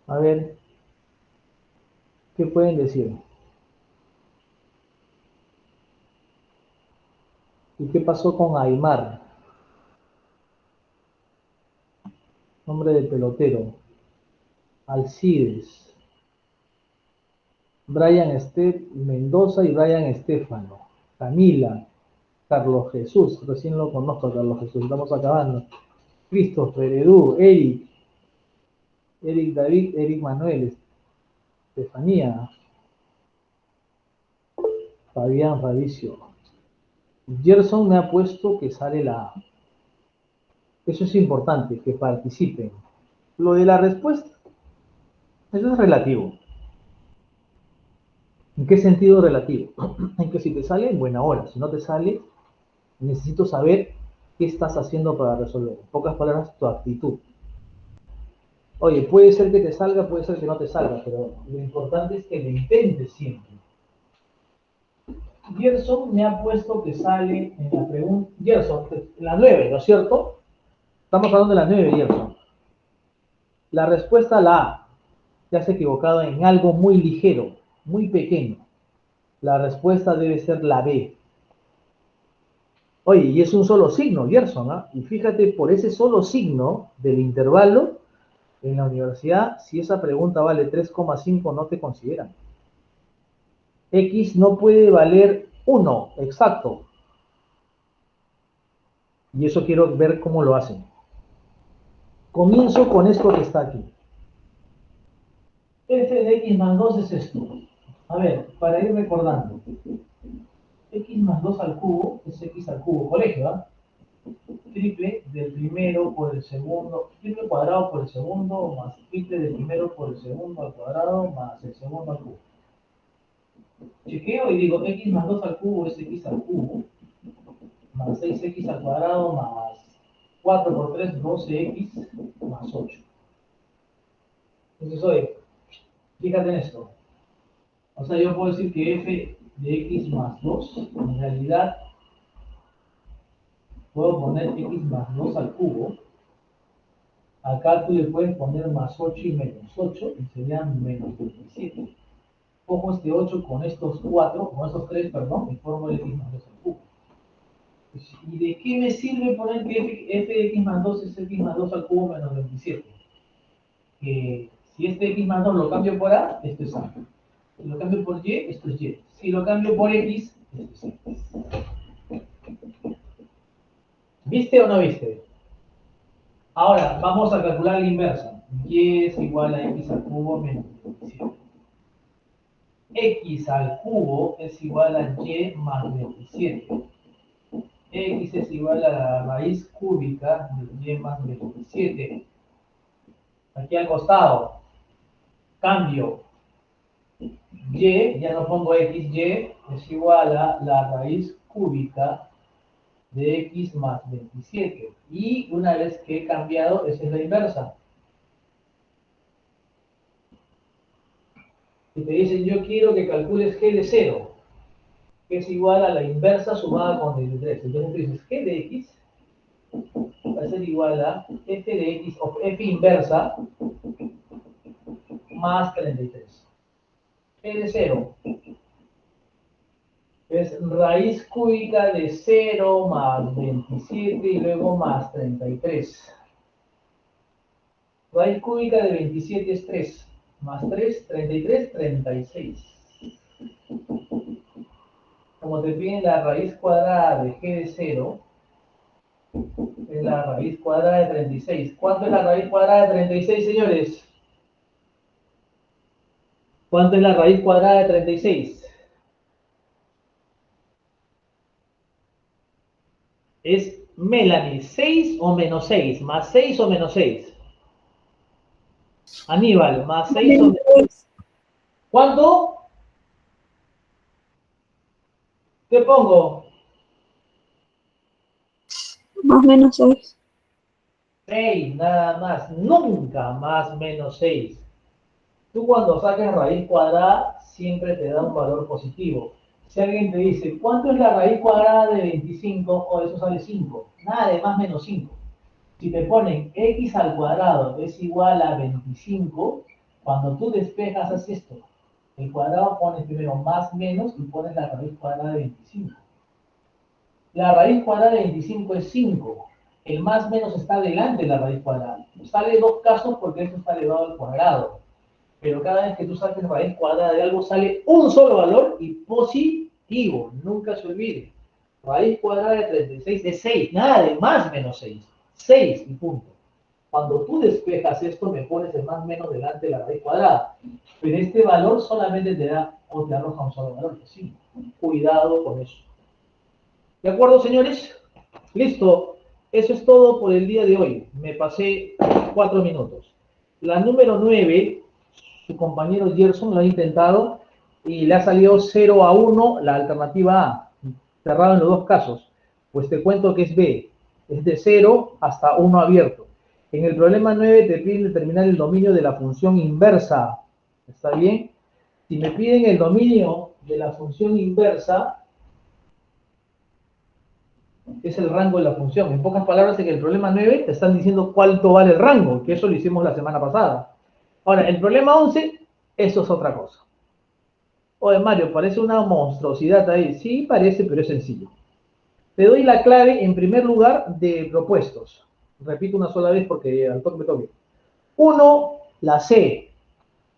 A ver, ¿qué pueden decir? ¿Y qué pasó con Aymar? Nombre de pelotero. Alcides. Brian Mendoza y Brian Estefano. Camila. Carlos Jesús. Recién lo conozco a Carlos Jesús. Estamos acabando. Christopher, Edu, Eric. Eric David, Eric Manuel. Estefanía. Fabián, Fabricio. Gerson me ha puesto que sale la A. Eso es importante, que participen. Lo de la respuesta, eso es relativo. ¿En qué sentido relativo? En que si te sale, en buena hora. Si no te sale, necesito saber qué estás haciendo para resolver. En pocas palabras, tu actitud. Oye, puede ser que te salga, puede ser que no te salga, pero lo importante es que lo intentes siempre. Gerson me ha puesto que sale en la pregunta. Gerson, en la 9, ¿no es cierto? Estamos hablando de la 9, Gerson. La respuesta a la A. Te has equivocado en algo muy ligero, muy pequeño. La respuesta debe ser la B. Oye, y es un solo signo, Gerson, ¿ah? Y fíjate, por ese solo signo del intervalo, en la universidad, si esa pregunta vale 3,5, no te consideran. X no puede valer 1, exacto. Y eso quiero ver cómo lo hacen. Comienzo con esto que está aquí. F de X más 2 es esto. A ver, para ir recordando. X más 2 al cubo es X al cubo. Colegio, ¿ah? Triple del primero por el segundo, triple cuadrado por el segundo, más triple del primero por el segundo al cuadrado, más el segundo al cubo. Chequeo y digo, X más 2 al cubo es X al cubo, más 6X al cuadrado, más 4 por 3, 12X, más 8. Entonces, oye, fíjate en esto. O sea, yo puedo decir que F de X más 2, en realidad, puedo poner X más 2 al cubo. Acá tú le puedes poner más 8 y menos 8, y serían menos 27. Cojo este 8 con estos 4, con estos 3, perdón, y formo X más 2 al cubo. ¿Y de qué me sirve poner que f de X más 2 es X más 2 al cubo menos 27? Que si este X más 2 lo cambio por A, esto es A. Si lo cambio por Y, esto es Y. Si lo cambio por X, esto es X. ¿Viste o no viste? Ahora, vamos a calcular la inversa. Y es igual a X al cubo menos 27. X al cubo es igual a Y más 27. X es igual a la raíz cúbica de Y más 27. Aquí al costado, cambio. Y, ya no pongo X, Y es igual a la raíz cúbica de X más 27. Y una vez que he cambiado, esa es la inversa. Y te dicen, yo quiero que calcules G de 0, que es igual a la inversa sumada con 23. Entonces tú dices, G de X va a ser igual a F de X, o F inversa, más 33. G de 0 es raíz cúbica de 0 más 27 y luego más 33. Raíz cúbica de 27 es 3, más 3, 33, 36. Como te piden la raíz cuadrada de G de 0, es la raíz cuadrada de 36. ¿Cuánto es la raíz cuadrada de 36, señores? ¿Cuánto es la raíz cuadrada de 36? Es, Melanie, 6 o menos 6, más 6 o menos 6. Aníbal, más 6 o menos 6. ¿Cuánto? ¿Qué pongo? Más o menos 6. 6, nada más. Nunca más menos 6. Tú cuando saques raíz cuadrada, siempre te da un valor positivo. Si alguien te dice, ¿cuánto es la raíz cuadrada de 25? O eso sale 5. Nada de más menos 5. Si te ponen x al cuadrado es igual a 25, cuando tú despejas, haces esto. El cuadrado pones primero más menos y pones la raíz cuadrada de 25. La raíz cuadrada de 25 es 5. El más menos está delante de la raíz cuadrada. Sale dos casos porque esto está elevado al cuadrado. Pero cada vez que tú saques raíz cuadrada de algo, sale un solo valor y positivo. Nunca se olvide. Raíz cuadrada de 36 es 6. Nada de más menos 6. 6 y punto. Cuando tú despejas esto, me pones el más menos delante de la raíz cuadrada. Pero este valor solamente te da o te arroja un solo valor, que 5. Cuidado con eso. ¿De acuerdo, señores? Listo. Eso es todo por el día de hoy. Me pasé 4 minutos. La número 9, su compañero Gerson lo ha intentado y le ha salido 0 a 1 la alternativa A. Cerrado en los dos casos. Pues te cuento que es B. Es de 0 hasta 1 abierto. En el problema 9 te piden determinar el dominio de la función inversa. ¿Está bien? Si me piden el dominio de la función inversa, es el rango de la función. En pocas palabras, en el problema 9 te están diciendo cuánto vale el rango, que eso lo hicimos la semana pasada. Ahora, el problema 11, eso es otra cosa. Oye, Mario, parece una monstruosidad ahí. Sí, parece, pero es sencillo. Te doy la clave, en primer lugar, de propuestos. Repito una sola vez porque al toque me toque. 1, la C.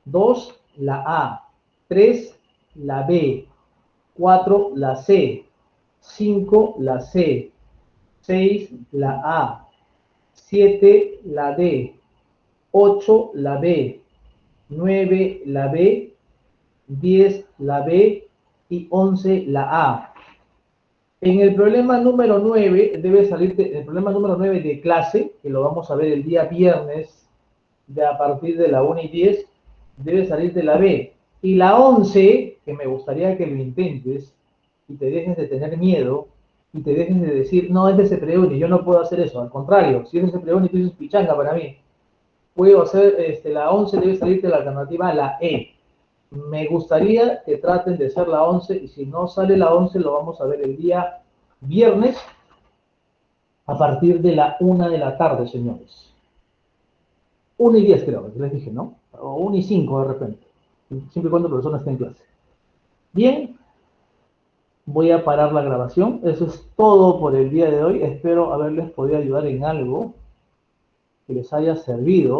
2, la A. 3, la B. 4, la C. 5, la C. 6, la A. 7, la D. 8, la B. 9, la B. 10, la B. Y 11, la A. En el problema número 9, debe salirte, el problema número 9 de clase, que lo vamos a ver el día viernes, de a partir de la 1 y 10, debe salir de la B. Y la 11, que me gustaría que lo intentes, y te dejes de tener miedo, y te dejes de decir, no, es de Cepreuni, yo no puedo hacer eso. Al contrario, si es de Cepreuni, tú dices pichanga para mí. Puedo hacer, la 11 debe salirte la alternativa a la E. Me gustaría que traten de hacer la 11, y si no sale la 11, lo vamos a ver el día viernes, a partir de la 1 de la tarde, señores. 1 y 10 creo, les dije, ¿no? O 1 y 5 de repente, siempre y cuando la persona esté en clase. Bien, voy a parar la grabación. Eso es todo por el día de hoy. Espero haberles podido ayudar en algo que les haya servido.